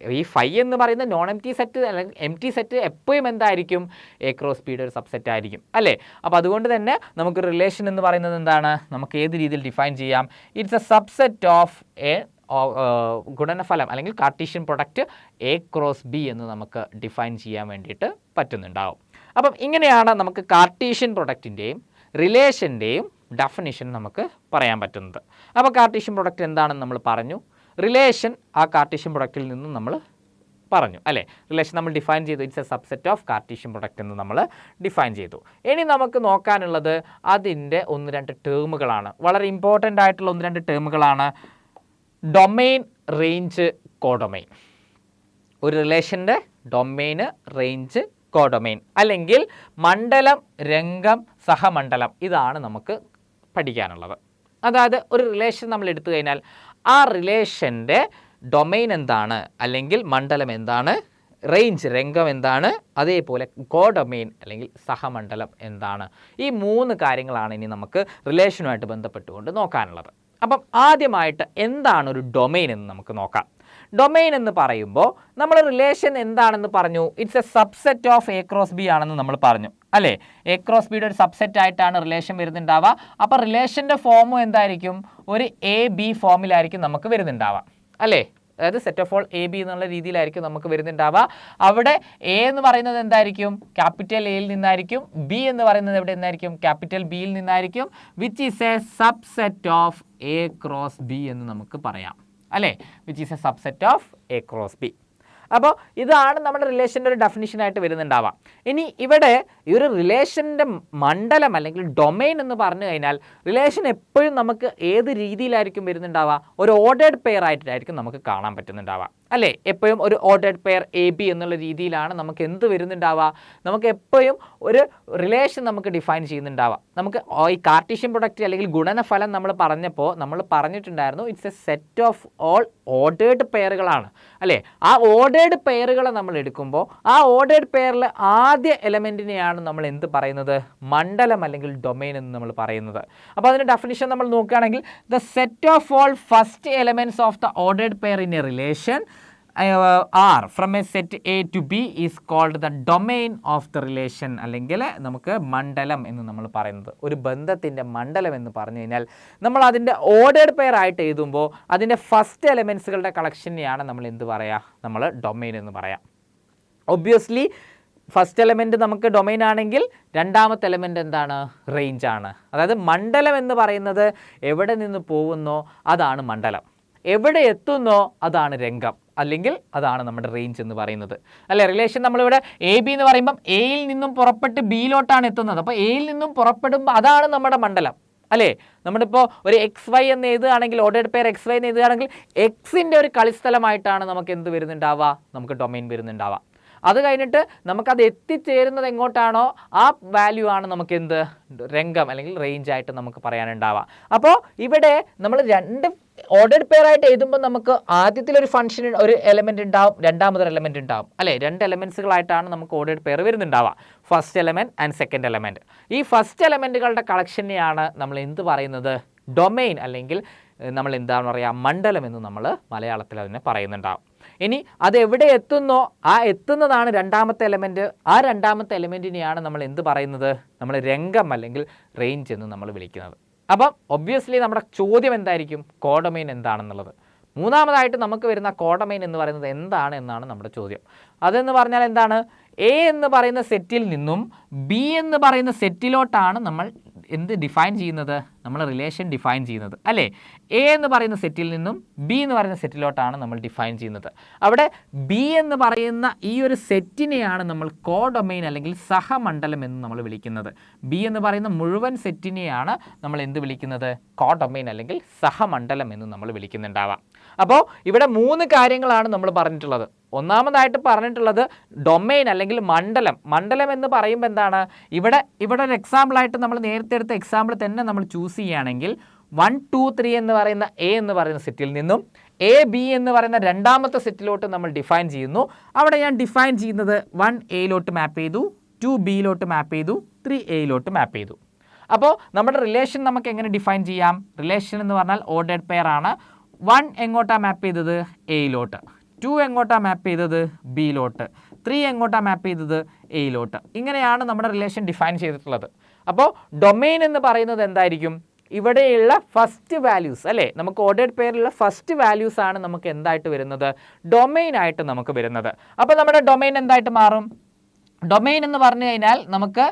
ഈ ഫൈ എന്ന് പറയുന്ന നോൺ എം ടി സെറ്റ് അല്ലെങ്കിൽ എം ടി സെറ്റ് എപ്പോഴും എന്തായിരിക്കും, എ ക്രോസ് ബിയുടെ ഒരു സബ്സെറ്റ് ആയിരിക്കും അല്ലേ. അപ്പോൾ അതുകൊണ്ട് തന്നെ നമുക്ക് റിലേഷൻ എന്ന് പറയുന്നത് എന്താണ്, നമുക്ക് ഏത് രീതിയിൽ ഡിഫൈൻ ചെയ്യാം, it's a subset of A ഗുണനഫലം അല്ലെങ്കിൽ Cartesian product A cross B എന്ന് നമുക്ക് ഡിഫൈൻ ചെയ്യാൻ വേണ്ടിയിട്ട് പറ്റുന്നുണ്ടാവും. അപ്പം ഇങ്ങനെയാണ് നമുക്ക് കാർട്ടീഷ്യൻ പ്രൊഡക്റ്റിൻ്റെയും റിലേഷൻ്റെയും ഡെഫിനിഷൻ നമുക്ക് പറയാൻ പറ്റുന്നത്. അപ്പോൾ കാർട്ടീഷ്യൻ പ്രൊഡക്റ്റ് എന്താണെന്ന് നമ്മൾ പറഞ്ഞു, റിലേഷൻ ആ കാർട്ടീഷ്യൻ പ്രൊഡക്റ്റിൽ നിന്നും നമ്മൾ പറഞ്ഞു അല്ലേ. റിലേഷൻ നമ്മൾ ഡിഫൈൻ ചെയ്തു, it's a subset of Cartesian product എന്ന് നമ്മൾ ഡിഫൈൻ ചെയ്തു. ഇനി നമുക്ക് നോക്കാനുള്ളത് അതിൻ്റെ 1-2 ടേമുകളാണ്, വളരെ ഇമ്പോർട്ടൻ്റ് ആയിട്ടുള്ള 1-2 ടേമുകളാണ്. Domain, range, codomain. ഒരു റിലേഷൻ്റെ ഡൊമെയിന്, റേഞ്ച്, കോഡൊമെയിൻ അല്ലെങ്കിൽ മണ്ഡലം, രംഗം, സഹമണ്ഡലം, ഇതാണ് നമുക്ക് പഠിക്കാനുള്ളത്. അതായത് ഒരു റിലേഷൻ നമ്മൾ എടുത്തു കഴിഞ്ഞാൽ ആ റിലേഷൻ്റെ ഡൊമെയിൻ എന്താണ്, അല്ലെങ്കിൽ മണ്ഡലം എന്താണ്, റേഞ്ച് രംഗം എന്താണ്, അതേപോലെ കോഡൊമെയിൻ അല്ലെങ്കിൽ സഹമണ്ഡലം എന്താണ്. ഈ 3 കാര്യങ്ങളാണ് ഇനി നമുക്ക് റിലേഷനുമായിട്ട് ബന്ധപ്പെട്ടുകൊണ്ട് നോക്കാനുള്ളത്. അപ്പം ആദ്യമായിട്ട് എന്താണ് ഒരു ഡൊമെയിൻ എന്ന് നമുക്ക് നോക്കാം. ഡൊമെയിൻ എന്ന് പറയുമ്പോൾ നമ്മൾ റിലേഷൻ എന്താണെന്ന് പറഞ്ഞു, it's a subset of A cross B ആണെന്ന് നമ്മൾ പറഞ്ഞു അല്ലേ. എ ക്രോസ് ബിയുടെ ഒരു സബ്സെറ്റ് ആയിട്ടാണ് റിലേഷൻ വരുന്നുണ്ടാവുക. അപ്പോൾ റിലേഷൻ്റെ ഫോമും എന്തായിരിക്കും, ഒരു എ ബി ഫോമിലായിരിക്കും നമുക്ക് വരുന്നുണ്ടാവുക അല്ലേ. അതായത് set of all A B എന്നുള്ള രീതിയിലായിരിക്കും നമുക്ക് വരുന്നുണ്ടാവുക. അവിടെ എ എന്ന് പറയുന്നത് എന്തായിരിക്കും, ക്യാപിറ്റൽ എയിൽ നിന്നായിരിക്കും. ബി എന്ന് പറയുന്നത് എവിടെ നിന്നായിരിക്കും, ക്യാപിറ്റൽ ബിയിൽ നിന്നായിരിക്കും. Which is a subset of A cross B എന്ന് നമുക്ക് പറയാം അല്ലേ. Which is a subset of A cross B. അപ്പോൾ ഇതാണ് നമ്മുടെ റിലേഷൻ്റെ ഒരു ഡെഫിനിഷനായിട്ട് വരുന്നുണ്ടാവാം. ഇനി ഇവിടെ ഈ ഒരു റിലേഷൻ്റെ മണ്ഡലം അല്ലെങ്കിൽ ഡൊമെയിൻ എന്ന് പറഞ്ഞു കഴിഞ്ഞാൽ റിലേഷൻ എപ്പോഴും നമുക്ക് ഏത് രീതിയിലായിരിക്കും വരുന്നുണ്ടാവുക, ഒരു ഓർഡേർഡ് പെയർ ആയിട്ടായിരിക്കും നമുക്ക് കാണാൻ പറ്റുന്നുണ്ടാവുക അല്ലേ. എപ്പോഴും ഒരു ഓർഡേർഡ് പെയർ എ ബി എന്നുള്ള രീതിയിലാണ് നമുക്ക് എന്ത് വരുന്നുണ്ടാവുക, നമുക്ക് എപ്പോഴും ഒരു റിലേഷൻ നമുക്ക് ഡിഫൈൻ ചെയ്യുന്നുണ്ടാവുക. നമുക്ക് ഈ കാർട്ടീഷ്യൻ പ്രൊഡക്റ്റ് അല്ലെങ്കിൽ ഗുണനഫലം നമ്മൾ പറഞ്ഞപ്പോൾ നമ്മൾ പറഞ്ഞിട്ടുണ്ടായിരുന്നു it's a set of all ordered പെയറുകളാണ് അല്ലേ. ആ ഓർഡേർഡ് പെയറുകളെ നമ്മൾ എടുക്കുമ്പോൾ ആ ഓർഡേർഡ് പെയറിൽ ആദ്യ എലമെൻറ്റിനെയാണ് നമ്മൾ എന്ത് പറയുന്നത്, മണ്ഡലം അല്ലെങ്കിൽ ഡൊമെയിൻ എന്ന് നമ്മൾ പറയുന്നത്. അപ്പോൾ അതിൻ്റെ ഡെഫിനിഷൻ നമ്മൾ നോക്കുകയാണെങ്കിൽ the set of all first elements of the ordered pair in A relation R from a set A to B is called the domain of the relation അല്ലെങ്കിൽ നമുക്ക് മണ്ഡലം എന്ന് നമ്മൾ പറയുന്നത്. ഒരു ബന്ധത്തിൻ്റെ മണ്ഡലം എന്ന് പറഞ്ഞു കഴിഞ്ഞാൽ നമ്മൾ അതിൻ്റെ ഓർഡേർഡ് പെയർ ആയിട്ട് എഴുതുമ്പോൾ അതിൻ്റെ ഫസ്റ്റ് എലമെൻറ്റ്സുകളുടെ കളക്ഷനെയാണ് നമ്മൾ എന്ത് പറയുക, നമ്മൾ ഡൊമെയിൻ എന്ന് പറയാം. ഒബ്വിയസ്ലി ഫസ്റ്റ് എലമെൻറ്റ് നമുക്ക് ഡൊമെയിൻ ആണെങ്കിൽ രണ്ടാമത്തെ എലമെൻറ്റ് എന്താണ്, റേഞ്ച് ആണ്. അതായത് മണ്ഡലം എന്ന് പറയുന്നത് എവിടെ നിന്ന് പോകുന്നോ അതാണ് മണ്ഡലം, എവിടെ എത്തുന്നോ അതാണ് രംഗം അല്ലെങ്കിൽ അതാണ് നമ്മുടെ റേഞ്ച് എന്ന് പറയുന്നത് അല്ലേ. റിലേഷൻ നമ്മളിവിടെ എ ബി എന്ന് പറയുമ്പം എയിൽ നിന്നും പുറപ്പെട്ട് ബിയിലോട്ടാണ് എത്തുന്നത്. അപ്പോൾ എയിൽ നിന്നും പുറപ്പെടുമ്പോൾ അതാണ് നമ്മുടെ മണ്ഡലം അല്ലേ. നമ്മളിപ്പോൾ ഒരു എക്സ് വൈ എന്ന് എഴുതുകയാണെങ്കിൽ ഓർഡേർഡ് പെയർ എക്സ് വൈ എന്ന് എഴുതുകയാണെങ്കിൽ എക്സിൻ്റെ ഒരു കളിസ്ഥലമായിട്ടാണ് നമുക്ക് എന്ത് വരുന്നുണ്ടാവുക, നമുക്ക് ഡൊമെയിൻ വരുന്നുണ്ടാവുക. അത് കഴിഞ്ഞിട്ട് നമുക്കത് എത്തിച്ചേരുന്നത് എങ്ങോട്ടാണോ ആ വാല്യൂ ആണ് നമുക്ക് എന്ത്, രംഗം അല്ലെങ്കിൽ റേഞ്ച് ആയിട്ട് നമുക്ക് പറയാനുണ്ടാവുക. അപ്പോൾ ഇവിടെ നമ്മൾ 2 ഓർഡേർഡ് പെയർ ആയിട്ട് എഴുതുമ്പോൾ നമുക്ക് ആദ്യത്തിലൊരു ഫംഗ്ഷൻ ഒരു എലമെൻറ്റ് ഉണ്ടാവും, രണ്ടാമതൊരു എലമെൻറ്റ് ഉണ്ടാവും അല്ലേ. 2 എലമെൻറ്റ്സുകളായിട്ടാണ് നമുക്ക് ഓർഡേർഡ് പെയർ വരുന്നുണ്ടാവുക, first element and second element. ഈ ഫസ്റ്റ് എലമെൻറ്റുകളുടെ കളക്ഷനെയാണ് നമ്മൾ എന്ത് പറയുന്നത്, ഡൊമെയിൻ അല്ലെങ്കിൽ നമ്മൾ എന്താണ് പറയുക, മണ്ഡലം എന്ന് നമ്മൾ മലയാളത്തിൽ അതിനെ പറയുന്നുണ്ടാവും. ഇനി അത് എവിടെ എത്തുന്നോ ആ എത്തുന്നതാണ് രണ്ടാമത്തെ എലമെൻറ്റ്. ആ രണ്ടാമത്തെ എലമെൻറ്റിനെയാണ് നമ്മൾ എന്ത് പറയുന്നത്, നമ്മൾ രംഗം അല്ലെങ്കിൽ റേഞ്ച് എന്ന് നമ്മൾ വിളിക്കുന്നത്. അപ്പം ഒബ്വിയസ്ലി നമ്മുടെ ചോദ്യം എന്തായിരിക്കും, കോഡൊമെയിൻ എന്താണെന്നുള്ളത്. മൂന്നാമതായിട്ട് നമുക്ക് വരുന്ന കോഡൊമെയിൻ എന്ന് പറയുന്നത് എന്താണ് എന്നാണ് നമ്മുടെ ചോദ്യം. അതെന്ന് പറഞ്ഞാൽ എന്താണ്, എ എന്ന് പറയുന്ന സെറ്റിൽ നിന്നും ബി എന്ന് പറയുന്ന സെറ്റിലോട്ടാണ് നമ്മൾ എന്ത് ഡിഫൈൻ ചെയ്യുന്നത്, നമ്മൾ റിലേഷൻ ഡിഫൈൻ ചെയ്യുന്നത് അല്ലേ. എ എന്ന് പറയുന്ന സെറ്റിൽ നിന്നും ബി എന്ന് പറയുന്ന സെറ്റിലോട്ടാണ് നമ്മൾ ഡിഫൈൻ ചെയ്യുന്നത്. അവിടെ ബി എന്ന് പറയുന്ന ഈ ഒരു സെറ്റിനെയാണ് നമ്മൾ കോഡൊമെയിൻ അല്ലെങ്കിൽ സഹമണ്ഡലം എന്ന് നമ്മൾ വിളിക്കുന്നത്. ബി എന്ന് പറയുന്ന മുഴുവൻ സെറ്റിനെയാണ് നമ്മൾ എന്ത് വിളിക്കുന്നത്, കോഡൊമെയിൻ അല്ലെങ്കിൽ സഹമണ്ഡലം എന്ന് നമ്മൾ വിളിക്കുന്നുണ്ടാവാം. അപ്പോൾ ഇവിടെ 3 കാര്യങ്ങളാണ് നമ്മൾ പറഞ്ഞിട്ടുള്ളത്. ഒന്നാമതായിട്ട് പറഞ്ഞിട്ടുള്ളത് ഡൊമെയിൻ അല്ലെങ്കിൽ മണ്ഡലം എന്ന് പറയുമ്പോൾ എന്താണ്, ഇവിടെ ഒരു എക്സാമ്പിളായിട്ട് നമ്മൾ നേരത്തെ എടുത്ത എക്സാമ്പിൾ തന്നെ നമ്മൾ ചൂസ് ചെയ്യുകയാണെങ്കിൽ 1, 2, 3 എന്ന് പറയുന്ന എ എന്ന് പറയുന്ന സെറ്റിൽ നിന്നും എ ബി എന്ന് പറയുന്ന രണ്ടാമത്തെ സെറ്റിലോട്ട് നമ്മൾ ഡിഫൈൻ ചെയ്യുന്നു. അവിടെ ഞാൻ ഡിഫൈൻ ചെയ്യുന്നത് 1 എയിലോട്ട് മാപ്പ് ചെയ്തു, 2 ബിയിലോട്ട് മാപ്പ് ചെയ്തു, 3 എയിലോട്ട് മാപ്പ് ചെയ്തു. അപ്പോൾ നമ്മുടെ റിലേഷൻ നമുക്ക് എങ്ങനെ ഡിഫൈൻ ചെയ്യാം, റിലേഷൻ എന്ന് പറഞ്ഞാൽ ഓർഡേഡ് പെയർ ആണ്. 1 എങ്ങോട്ടാണ് മാപ്പ് ചെയ്തത്, എയിലോട്ട്. 2 എങ്ങോട്ടാണ് മാപ്പ് ചെയ്തത്, ബിയിലോട്ട്. 3 എങ്ങോട്ടാണ് മാപ്പ് ചെയ്തത്, എയിലോട്ട്. ഇങ്ങനെയാണ് നമ്മുടെ റിലേഷൻ ഡിഫൈൻ ചെയ്തിട്ടുള്ളത്. അപ്പോൾ ഡൊമെയിൻ എന്ന് പറയുന്നത് എന്തായിരിക്കും, ഇവിടെയുള്ള ഫസ്റ്റ് വാല്യൂസ് അല്ലേ, നമുക്ക് ഓർഡേഡ് പെയറിലുള്ള ഫസ്റ്റ് വാല്യൂസ് ആണ് നമുക്ക് എന്തായിട്ട് വരുന്നത്, ഡൊമെയിൻ ആയിട്ട് നമുക്ക് വരുന്നത്. അപ്പോൾ നമ്മുടെ ഡൊമെയിൻ എന്തായിട്ട് മാറും, ഡൊമെയിൻ എന്ന് പറഞ്ഞു കഴിഞ്ഞാൽ നമുക്ക്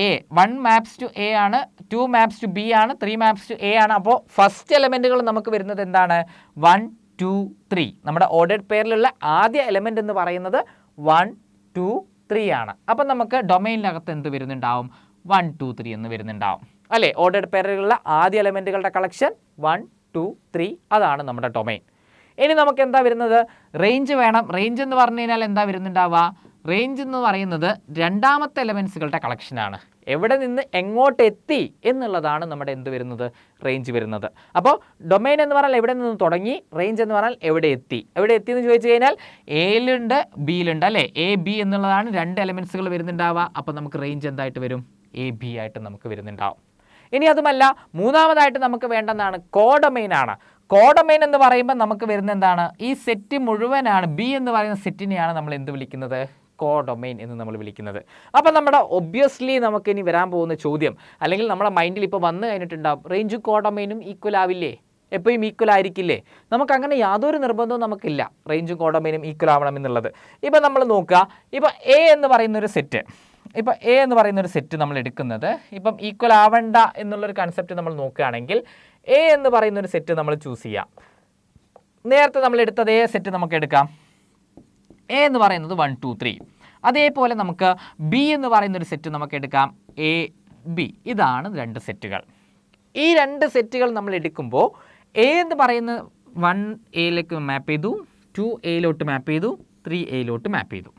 എ 1 മാപ്സ് ടു എ ആണ്, 2 മാപ്സ് ടു ബി ആണ്, 3 മാപ്സ് ടു എ ആണ്. അപ്പോൾ ഫസ്റ്റ് എലമെൻറ്റുകൾ നമുക്ക് വരുന്നത് എന്താണ്, 1, 2, 3. നമ്മുടെ ഓർഡേഡ് പെയറിലുള്ള ആദ്യ എലമെൻ്റ് എന്ന് പറയുന്നത് 1, 2, 3 ആണ്. അപ്പം നമുക്ക് ഡൊമെയിനകത്ത് എന്ത് വരുന്നുണ്ടാവും, 1, 2, 3 എന്ന് വരുന്നുണ്ടാവും അല്ലേ. ഓർഡേഡ് പെയറിലുള്ള ആദ്യ എലമെൻറ്റുകളുടെ കളക്ഷൻ 1, 2, 3 അതാണ് നമ്മുടെ ഡൊമെയിൻ. ഇനി നമുക്ക് എന്താ വരുന്നത്, റേഞ്ച് വേണം. റേഞ്ച് എന്ന് പറഞ്ഞു കഴിഞ്ഞാൽ എന്താ വരുന്നുണ്ടാവുക, റേഞ്ച് എന്ന് പറയുന്നത് രണ്ടാമത്തെ എലമെൻസുകളുടെ കളക്ഷനാണ്. എവിടെ നിന്ന് എങ്ങോട്ട് എത്തി എന്നുള്ളതാണ് നമ്മുടെ എന്ത് വരുന്നത്, റേഞ്ച് വരുന്നത്. അപ്പോൾ ഡൊമെയിൻ എന്ന് പറഞ്ഞാൽ എവിടെ നിന്ന് തുടങ്ങി, റേഞ്ച് എന്ന് പറഞ്ഞാൽ എവിടെ എത്തി. എവിടെ എത്തി എന്ന് ചോദിച്ചു കഴിഞ്ഞാൽ എയിലുണ്ട് ബിയിലുണ്ട് അല്ലേ. എ ബി എന്നുള്ളതാണ് 2 എലമെൻസുകൾ വരുന്നുണ്ടാവുക. അപ്പോൾ നമുക്ക് റേഞ്ച് എന്തായിട്ട് വരും, എ ബി ആയിട്ട് നമുക്ക് വരുന്നുണ്ടാവും. ഇനി അതുമല്ല, മൂന്നാമതായിട്ട് നമുക്ക് വേണ്ടതാണ് കോഡൊമെയിൻ ആണ്. കോഡൊമെയിൻ എന്ന് പറയുമ്പോൾ നമുക്ക് വരുന്ന എന്താണ്, ഈ സെറ്റ് മുഴുവനാണ്, ബി എന്ന് പറയുന്ന സെറ്റിനെയാണ് നമ്മൾ എന്ത് വിളിക്കുന്നത്, കോഡൊമെയിൻ എന്ന് നമ്മൾ വിളിക്കുന്നത്. അപ്പോൾ നമ്മുടെ ഒബ്വിയസ്ലി നമുക്ക് ഇനി വരാൻ പോകുന്ന ചോദ്യം, അല്ലെങ്കിൽ നമ്മുടെ മൈൻഡിൽ ഇപ്പോൾ വന്നു കഴിഞ്ഞിട്ടുണ്ടാവും, റേഞ്ചും കോഡൊമെയിനും ഈക്വൽ ആവില്ലേ, എപ്പോഴും ഈക്വൽ ആയിരിക്കില്ലേ. നമുക്കങ്ങനെ യാതൊരു നിർബന്ധവും നമുക്കില്ല റേഞ്ചും കോഡൊമെയിനും ഈക്വൽ ആവണം എന്നുള്ളത്. ഇപ്പോൾ നമ്മൾ നോക്കുക, ഇപ്പോൾ എ എന്ന് പറയുന്നൊരു സെറ്റ്, ഇപ്പോൾ എ എന്ന് പറയുന്നൊരു സെറ്റ് നമ്മൾ എടുക്കുന്നത് ഇപ്പം ഈക്വൽ ആവണ്ട എന്നുള്ളൊരു കൺസെപ്റ്റ് നമ്മൾ നോക്കുകയാണെങ്കിൽ എ എന്ന് പറയുന്നൊരു സെറ്റ് നമ്മൾ ചൂസ് ചെയ്യാം. നേരത്തെ നമ്മൾ എടുത്തതേ സെറ്റ് നമുക്ക് എടുക്കാം. എ എന്ന് പറയുന്നത് 1, 2, 3. അതേപോലെ നമുക്ക് ബി എന്ന് പറയുന്നൊരു സെറ്റ് നമുക്ക് എടുക്കാം, എ ബി. ഇതാണ് 2 സെറ്റുകൾ. ഈ 2 സെറ്റുകൾ നമ്മൾ എടുക്കുമ്പോൾ എ എന്ന് പറയുന്ന 1 എയിലേക്ക് മാപ്പ് ചെയ്തു, 2 എയിലോട്ട് മാപ്പ് ചെയ്തു, 3 എയിലോട്ട് മാപ്പ് ചെയ്തു.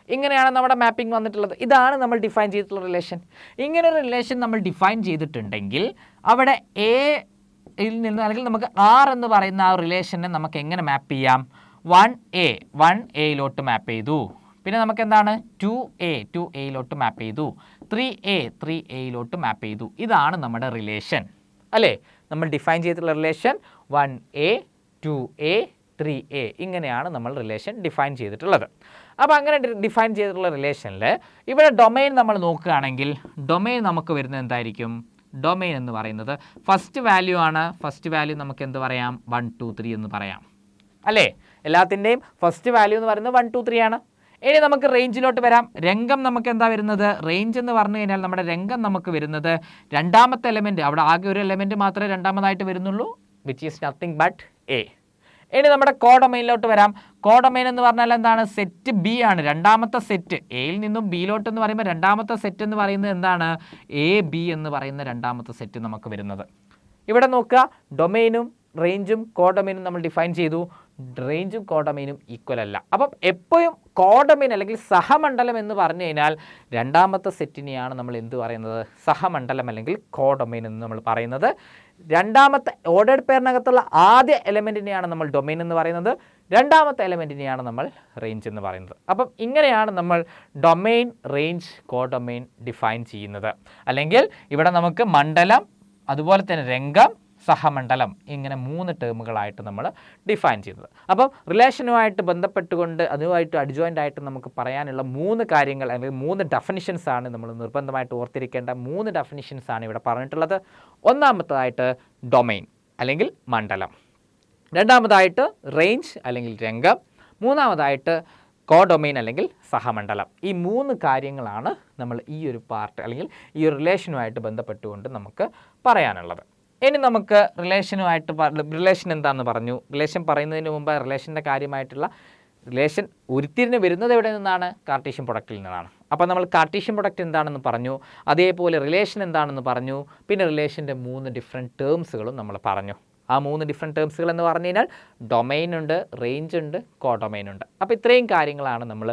ഇങ്ങനെയാണ് നമ്മുടെ മാപ്പിംഗ് വന്നിട്ടുള്ളത്. ഇതാണ് നമ്മൾ ഡിഫൈൻ ചെയ്തിട്ടുള്ള റിലേഷൻ. ഇങ്ങനെ ഒരു റിലേഷൻ നമ്മൾ ഡിഫൈൻ ചെയ്തിട്ടുണ്ടെങ്കിൽ അവിടെ എയിൽ നിന്ന് അല്ലെങ്കിൽ നമുക്ക് ആർ എന്ന് പറയുന്ന ആ റിലേഷനെ നമുക്ക് എങ്ങനെ മാപ്പ് ചെയ്യാം, 1 എയിലോട്ട് മാപ്പ് ചെയ്തു. പിന്നെ നമുക്ക് എന്താണ് 2 എയിലോട്ട് മാപ്പ് ചെയ്തു, 3 എയിലോട്ട് മാപ്പ് ചെയ്തു. ഇതാണ് നമ്മുടെ റിലേഷൻ അല്ലേ. നമ്മൾ ഡിഫൈൻ ചെയ്തിട്ടുള്ള റിലേഷൻ 1A, 2A, 3A. ഇങ്ങനെയാണ് നമ്മൾ റിലേഷൻ ഡിഫൈൻ ചെയ്തിട്ടുള്ളത്. അപ്പോൾ അങ്ങനെ ഡിഫൈൻ ചെയ്തിട്ടുള്ള റിലേഷനിൽ ഇവിടെ ഡൊമെയിൻ നമ്മൾ നോക്കുകയാണെങ്കിൽ ഡൊമെയിൻ നമുക്ക് വരുന്നത് എന്തായിരിക്കും, ഡൊമെയിൻ എന്ന് പറയുന്നത് ഫസ്റ്റ് വാല്യൂ ആണ്. ഫസ്റ്റ് വാല്യൂ നമുക്ക് എന്ത് പറയാം, 1, 2, 3 എന്ന് പറയാം അല്ലേ. എല്ലാത്തിൻ്റെയും ഫസ്റ്റ് വാല്യൂ എന്ന് പറയുന്നത് 1, 2, 3 ആണ്. ഇനി നമുക്ക് റേഞ്ചിലോട്ട് വരാം. രംഗം നമുക്ക് എന്താ വരുന്നത്, റേഞ്ച് എന്ന് പറഞ്ഞു കഴിഞ്ഞാൽ നമ്മുടെ രംഗം നമുക്ക് വരുന്നത് രണ്ടാമത്തെ എലമെൻറ്റ്, അവിടെ ആകെ ഒരു എലമെൻറ്റ് മാത്രമേ രണ്ടാമതായിട്ട് വരുന്നുള്ളൂ, which is nothing but A. ഇനി നമ്മുടെ കോഡൊമെയിനിലോട്ട് വരാം. കോഡൊമെയിൻ എന്ന് പറഞ്ഞാൽ എന്താണ്, സെറ്റ് ബി ആണ്, രണ്ടാമത്തെ സെറ്റ്. എയിൽ നിന്നും ബിയിലോട്ട് എന്ന് പറയുമ്പോൾ രണ്ടാമത്തെ സെറ്റ് എന്ന് പറയുന്നത് എന്താണ്, എ ബി എന്ന് പറയുന്ന രണ്ടാമത്തെ സെറ്റ് നമുക്ക് വരുന്നത്. ഇവിടെ നോക്കുക, ഡൊമെയിനും റേഞ്ചും കോഡൊമെയിനും നമ്മൾ ഡിഫൈൻ ചെയ്തു. റേഞ്ചും കോഡൊമെയിനും ഈക്വൽ അല്ല. അപ്പം എപ്പോഴും കോഡൊമെയിൻ അല്ലെങ്കിൽ സഹമണ്ഡലം എന്ന് പറഞ്ഞു കഴിഞ്ഞാൽ രണ്ടാമത്തെ സെറ്റിനെയാണ് നമ്മൾ എന്ത് പറയുന്നത്, സഹമണ്ഡലം അല്ലെങ്കിൽ കോഡൊമെയിൻ എന്ന് നമ്മൾ പറയുന്നത്. രണ്ടാമത്തെ ഓർഡേഡ് പെയറിനകത്തുള്ള ആദ്യ എലമെൻറ്റിനെയാണ് നമ്മൾ ഡൊമെയിൻ എന്ന് പറയുന്നത്, രണ്ടാമത്തെ എലമെൻറ്റിനെയാണ് നമ്മൾ റേഞ്ച് എന്ന് പറയുന്നത്. അപ്പം ഇങ്ങനെയാണ് നമ്മൾ ഡൊമെയിൻ, റേഞ്ച്, കോഡൊമെയിൻ ഡിഫൈൻ ചെയ്യുന്നത്. അല്ലെങ്കിൽ ഇവിടെ നമുക്ക് മണ്ഡലം, അതുപോലെ തന്നെ രംഗം, സഹമണ്ഡലം, ഇങ്ങനെ 3 ടേമുകളായിട്ട് നമ്മൾ ഡിഫൈൻ ചെയ്യുന്നത്. അപ്പം റിലേഷനുമായിട്ട് ബന്ധപ്പെട്ടുകൊണ്ട് അതുമായിട്ട് അഡ്ജോയിൻ്റ് ആയിട്ട് നമുക്ക് പറയാനുള്ള 3 കാര്യങ്ങൾ അല്ലെങ്കിൽ 3 ഡെഫിനിഷൻസ് ആണ് നമ്മൾ നിർബന്ധമായിട്ട് ഓർത്തിരിക്കേണ്ട 3 ഡെഫിനിഷൻസ് ആണ് ഇവിടെ പറഞ്ഞിട്ടുള്ളത്. ഒന്നാമത്തേതായിട്ട് ഡൊമെയിൻ അല്ലെങ്കിൽ മണ്ഡലം, രണ്ടാമതായിട്ട് റേഞ്ച് അല്ലെങ്കിൽ രംഗം, മൂന്നാമതായിട്ട് കോഡൊമെയിൻ അല്ലെങ്കിൽ സഹമണ്ഡലം. ഈ 3 കാര്യങ്ങളാണ് നമ്മൾ ഈ ഒരു പാർട്ട് അല്ലെങ്കിൽ ഈ ഒരു റിലേഷനുമായിട്ട് ബന്ധപ്പെട്ടുകൊണ്ട് നമുക്ക് പറയാനുള്ളത്. ഇനി നമുക്ക് റിലേഷൻ എന്താണെന്ന് പറഞ്ഞു. റിലേഷൻ പറയുന്നതിന് മുമ്പ് റിലേഷൻ്റെ കാര്യമായിട്ടുള്ള റിലേഷൻ ഉരുത്തിരിഞ്ഞ് വരുന്നത് എവിടെ നിന്നാണ്? കാർട്ടീഷ്യൻ പ്രൊഡക്റ്റിൽ നിന്നാണ്. അപ്പോൾ നമ്മൾ കാർട്ടീഷ്യൻ പ്രൊഡക്റ്റ് എന്താണെന്ന് പറഞ്ഞു, അതേപോലെ റിലേഷൻ എന്താണെന്ന് പറഞ്ഞു, പിന്നെ റിലേഷൻ്റെ 3 ഡിഫറെൻറ്റ് ടേംസുകളും നമ്മൾ പറഞ്ഞു. ആ 3 ഡിഫറെൻറ്റ് ടേംസുകൾ എന്ന് പറഞ്ഞു കഴിഞ്ഞാൽ ഡൊമൈൻ ഉണ്ട്, റേഞ്ച് ഉണ്ട്, കോഡൊമൈൻ ഉണ്ട്. അപ്പോൾ ഇത്രയും കാര്യങ്ങളാണ് നമ്മൾ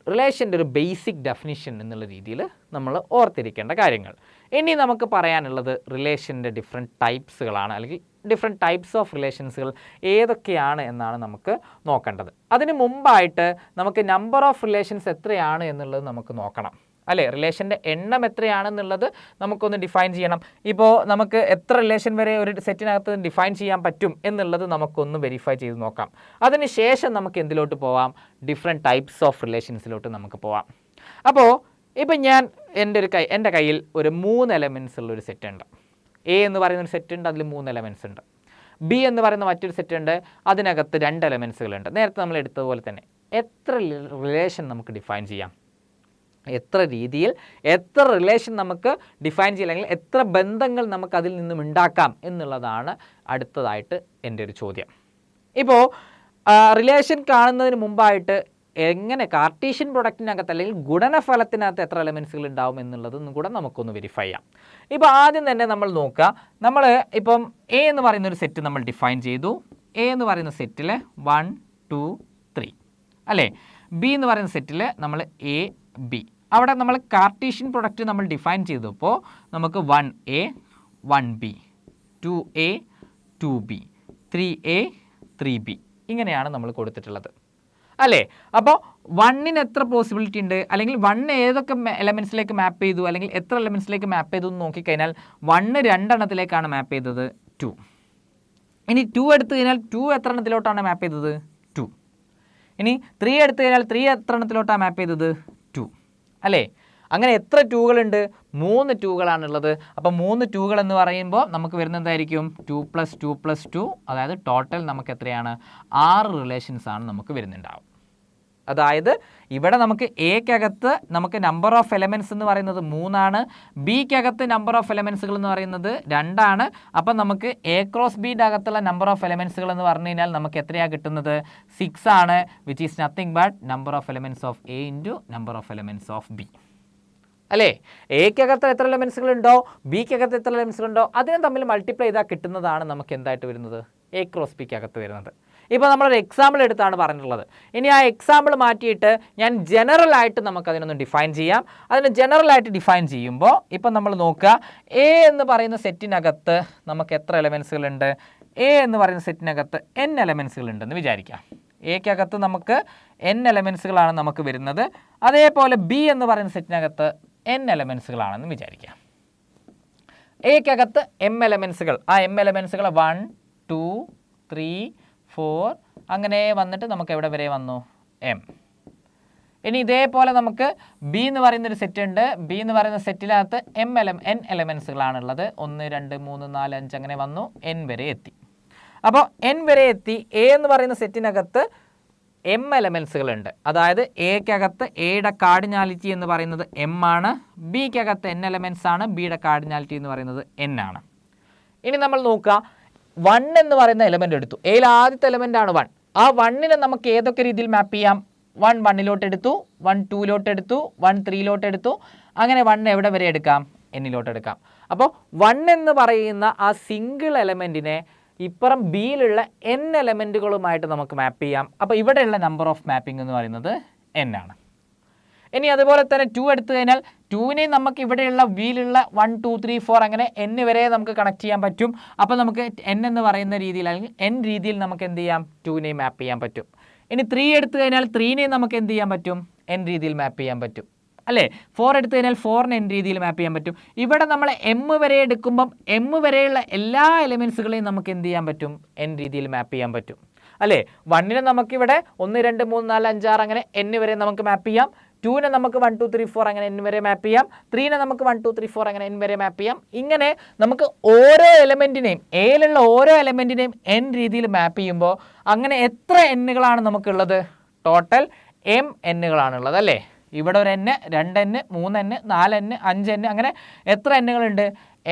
റിലേഷൻ്റെ ഒരു ബേസിക് ഡെഫിനിഷൻ എന്നുള്ള രീതിയിൽ നമ്മൾ ഓർത്തിരിക്കേണ്ട കാര്യങ്ങൾ. ഇനി നമുക്ക് പറയാനുള്ളത് റിലേഷൻ്റെ ഡിഫറെൻറ്റ് ടൈപ്സുകളാണ്, അല്ലെങ്കിൽ ഡിഫറെൻറ്റ് ടൈപ്സ് ഓഫ് റിലേഷൻസുകൾ ഏതൊക്കെയാണ് എന്നാണ് നമുക്ക് നോക്കേണ്ടത്. അതിന് മുമ്പായിട്ട് നമുക്ക് നമ്പർ ഓഫ് റിലേഷൻസ് എത്രയാണ് എന്നുള്ളത് നമുക്ക് നോക്കണം, അല്ലേ? റിലേഷൻ്റെ എണ്ണം എത്രയാണെന്നുള്ളത് നമുക്കൊന്ന് ഡിഫൈൻ ചെയ്യണം. ഇപ്പോൾ നമുക്ക് എത്ര റിലേഷൻ വരെ ഒരു സെറ്റിനകത്ത് ഡിഫൈൻ ചെയ്യാൻ പറ്റും എന്നുള്ളത് നമുക്കൊന്ന് വെരിഫൈ ചെയ്ത് നോക്കാം. അതിന് ശേഷം നമുക്ക് എന്തിലോട്ട് പോവാം? ഡിഫറെൻറ്റ് ടൈപ്സ് ഓഫ് റിലേഷൻസിലോട്ട് നമുക്ക് പോവാം. അപ്പോൾ ഇപ്പം ഞാൻ എൻ്റെ കയ്യിൽ ഒരു 3 എലമെൻറ്റ്സ് ഉള്ളൊരു സെറ്റ് ഉണ്ട്. എ എന്ന് പറയുന്ന ഒരു സെറ്റ് ഉണ്ട്, അതിൽ 3 എലമെൻറ്റ്സ് ഉണ്ട്. ബി എന്ന് പറയുന്ന മറ്റൊരു സെറ്റ് ഉണ്ട്, അതിനകത്ത് 2 എലമെൻറ്റ്സുകളുണ്ട്. നേരത്തെ നമ്മൾ എടുത്തതുപോലെ തന്നെ എത്ര റിലേഷൻ നമുക്ക് ഡിഫൈൻ ചെയ്യാം? എത്ര രീതിയിൽ എത്ര റിലേഷൻ നമുക്ക് ഡിഫൈൻ ചെയ്യാം, അല്ലെങ്കിൽ എത്ര ബന്ധങ്ങൾ നമുക്ക് അതിൽ നിന്നും ഉണ്ടാക്കാം എന്നുള്ളതാണ് അടുത്തതായിട്ട് എൻ്റെ ഒരു ചോദ്യം. ഇപ്പോൾ റിലേഷൻ കാണുന്നതിന് മുമ്പായിട്ട് എങ്ങനെ കാർട്ടീഷ്യൻ പ്രൊഡക്റ്റിനകത്ത് അല്ലെങ്കിൽ ഗുണനഫലത്തിനകത്ത് എത്ര എലമെൻറ്റ്സുകൾ ഉണ്ടാവും എന്നുള്ളതൊന്നും കൂടെ നമുക്കൊന്ന് വെരിഫൈ ചെയ്യാം. ഇപ്പോൾ ആദ്യം തന്നെ നമ്മൾ നോക്കുക, നമ്മൾ ഇപ്പം എ എന്ന് പറയുന്ന ഒരു സെറ്റ് നമ്മൾ ഡിഫൈൻ ചെയ്തു. എ എന്ന് പറയുന്ന സെറ്റിൽ 1 2 3 അല്ലേ? ബി എന്ന് പറയുന്ന സെറ്റിൽ നമ്മൾ എ ബി, അവിടെ നമ്മൾ കാർട്ടീഷ്യൻ പ്രൊഡക്റ്റ് നമ്മൾ ഡിഫൈൻ ചെയ്തപ്പോൾ നമുക്ക് 1A 1B 2A 2B 3A 3B ഇങ്ങനെയാണ് നമ്മൾ കൊടുത്തിട്ടുള്ളത്, അല്ലേ? അപ്പോൾ 1ന് എത്ര പോസിബിലിറ്റി ഉണ്ട്, അല്ലെങ്കിൽ 1 ഏതൊക്കെ എലമെൻറ്റ്സിലേക്ക് മാപ്പ് ചെയ്തു, അല്ലെങ്കിൽ എത്ര എലമെൻറ്റ്സിലേക്ക് മാപ്പ് ചെയ്തു എന്ന് നോക്കിക്കഴിഞ്ഞാൽ 1 2 എണ്ണത്തിലേക്കാണ് മാപ്പ് ചെയ്തത്, 2. ഇനി 2 എടുത്തു കഴിഞ്ഞാൽ 2 എത്ര എണ്ണത്തിലോട്ടാണ് മാപ്പ് ചെയ്തത്, 2. ഇനി 3 എടുത്തു കഴിഞ്ഞാൽ 3 എത്ര എണ്ണത്തിലോട്ടാണ് മാപ്പ് ചെയ്തത്, 2, അല്ലേ? അങ്ങനെ എത്ര 2കളുണ്ട്? 3 2കളാണുള്ളത്. അപ്പോൾ 3 2കൾ എന്ന് പറയുമ്പോൾ നമുക്ക് വരുന്നത് എന്തായിരിക്കും? 2 + 2 + 2, അതായത് ടോട്ടൽ നമുക്ക് എത്രയാണ്? 6 റിലേഷൻസ് ആണ് നമുക്ക് വരുന്നുണ്ടാവും. അതായത് ഇവിടെ നമുക്ക് എക്കകത്ത് നമുക്ക് നമ്പർ ഓഫ് എലമെൻറ്റ്സ് എന്ന് പറയുന്നത് 3 ആണ്, ബിക്കകത്ത് നമ്പർ ഓഫ് എലമെൻറ്റ്സുകൾ എന്ന് പറയുന്നത് 2 ആണ്. അപ്പം നമുക്ക് എ ക്രോസ് ബിയുടെ അകത്തുള്ള നമ്പർ ഓഫ് എലമെൻറ്റ്സുകൾ എന്ന് പറഞ്ഞു കഴിഞ്ഞാൽ നമുക്ക് എത്രയാണ് കിട്ടുന്നത്? 6 ആണ്, which is nothing but number of elements of A into number of elements of B, അല്ലേ? എക്കകത്ത് എത്ര എലമെൻറ്റ്സുകൾ ഉണ്ടോ, ബിക്കകത്ത് എത്ര എലമെൻറ്റ്സുകൾ ഉണ്ടോ, അതിനെ തമ്മിൽ മൾട്ടിപ്ലൈ ചെയ്താൽ കിട്ടുന്നതാണ് നമുക്ക് എന്തായിട്ട് വരുന്നത്? എ ക്രോസ് ബിക്കകത്ത് വരുന്നത്. ഇപ്പോൾ നമ്മളൊരു എക്സാമ്പിൾ എടുത്താണ് പറഞ്ഞിട്ടുള്ളത്. ഇനി ആ എക്സാമ്പിൾ മാറ്റിയിട്ട് ഞാൻ ജനറലായിട്ട് നമുക്കതിനൊന്ന് ഡിഫൈൻ ചെയ്യാം. അതിന് ജനറലായിട്ട് ഡിഫൈൻ ചെയ്യുമ്പോൾ ഇപ്പം നമ്മൾ നോക്കുക, എ എന്ന് പറയുന്ന സെറ്റിനകത്ത് നമുക്ക് എത്ര എലമെൻറ്റ്സുകളുണ്ട്? എ എന്ന് പറയുന്ന സെറ്റിനകത്ത് n എലമെൻറ്റ്സുകൾ ഉണ്ടെന്ന് വിചാരിക്കാം. എക്കകത്ത് നമുക്ക് n എലമെൻറ്റ്സുകളാണ് നമുക്ക് വരുന്നത്. അതേപോലെ ബി എന്ന് പറയുന്ന സെറ്റിനകത്ത് n എലമെൻറ്റ്സുകളാണെന്ന് വിചാരിക്കാം. എക്കകത്ത് m എലമെൻറ്റ്സുകൾ, ആ m എലമെൻറ്റ്സുകൾ 1 2 3 4 അങ്ങനെ വന്നിട്ട് നമുക്ക് എവിടെ വരെ വന്നു? m. ഇനി ഇതേപോലെ നമുക്ക് ബി എന്ന് പറയുന്നൊരു സെറ്റ് ഉണ്ട്. ബി എന്ന് പറയുന്ന സെറ്റിനകത്ത് n എലമെൻറ്റ്സുകളാണുള്ളത്. 1 2 3 4 5 അങ്ങനെ വന്നു, n വരെ എത്തി. അപ്പോൾ n വരെ എത്തി. എ എന്ന് പറയുന്ന സെറ്റിനകത്ത് m എലമെൻറ്റ്സുകളുണ്ട്. അതായത് എക്കകത്ത് എയുടെ കാർഡിനാലിറ്റി എന്ന് പറയുന്നത് m ആണ്, ബിക്കകത്ത് n എലമെൻറ്റ്സ് ആണ്, ബിയുടെ കാർഡിനാലിറ്റി എന്ന് പറയുന്നത് n ആണ്. ഇനി നമ്മൾ നോക്കുക, 1 എന്ന് പറയുന്ന എലമെൻ്റ് എടുത്തു. എയിൽ ആദ്യത്തെ എലമെൻ്റ് ആണ് 1. ആ 1നെ നമുക്ക് ഏതൊക്കെ രീതിയിൽ മാപ്പ് ചെയ്യാം? 1 1ലോട്ട് എടുത്തു, 1 2ലോട്ട് എടുത്തു, 1 3ലോട്ട് എടുത്തു, അങ്ങനെ 1 എവിടെ വരെ എടുക്കാം? എന്നിലോട്ട് എടുക്കാം. അപ്പോൾ 1 എന്ന് പറയുന്ന ആ സിംഗിൾ എലമെൻറ്റിനെ ഇപ്പുറം ബിയിലുള്ള n എലമെൻറ്റുകളുമായിട്ട് നമുക്ക് മാപ്പ് ചെയ്യാം. അപ്പോൾ ഇവിടെയുള്ള നമ്പർ ഓഫ് മാപ്പിംഗ് എന്ന് പറയുന്നത് n ആണ്. ഇനി അതുപോലെ തന്നെ 2 എടുത്തു കഴിഞ്ഞാൽ 2നെ നമുക്ക് ഇവിടെയുള്ള ബിയിലുള്ള 1 2 3 4 അങ്ങനെ n വരെ നമുക്ക് കണക്ട് ചെയ്യാൻ പറ്റും. അപ്പോൾ നമുക്ക് n എന്ന് പറയുന്ന രീതിയിൽ അല്ലെങ്കിൽ n രീതിയിൽ നമുക്ക് എന്ത് ചെയ്യാം? 2നെ മാപ്പ് ചെയ്യാൻ പറ്റും. ഇനി 3 എടുത്തു കഴിഞ്ഞാൽ 3നെ നമുക്ക് എന്ത് ചെയ്യാൻ പറ്റും? n രീതിയിൽ മാപ്പ് ചെയ്യാൻ പറ്റും, അല്ലേ? 4 എടുത്തു കഴിഞ്ഞാൽ 4നെ n രീതിയിൽ മാപ്പ് ചെയ്യാൻ പറ്റും. ഇവിടെ നമ്മൾ m വരെ എടുക്കുമ്പം m വരെയുള്ള എല്ലാ എലമെൻറ്റ്സുകളെയും നമുക്ക് എന്ത് ചെയ്യാൻ പറ്റും? n രീതിയിൽ മാപ്പ് ചെയ്യാൻ പറ്റും, അല്ലേ? 1നെ നമുക്കിവിടെ 1 2 3 4 5 6 അങ്ങനെ n വരെ നമുക്ക് മാപ്പ് ചെയ്യാം. 2നെ നമുക്ക് 1 2 3 4 അങ്ങനെ n വരെ മാപ്പ് ചെയ്യാം. 3നെ നമുക്ക് 1 2 3 4 അങ്ങനെ n വരെ മാപ്പ് ചെയ്യാം. ഇങ്ങനെ നമുക്ക് ഓരോ എലമെൻറ്റിനെയും, എയിലുള്ള ഓരോ എലമെൻറ്റിനെയും n രീതിയിൽ മാപ്പ് ചെയ്യുമ്പോൾ അങ്ങനെ എത്ര എന്നുകളാണ് നമുക്കുള്ളത്? ടോട്ടൽ എം എന്നുകളാണുള്ളത് അല്ലേ. ഇവിടെ ഒരു n, 2n, 3n, 4n, 5n അങ്ങനെ എത്ര എന്നുകളുണ്ട്?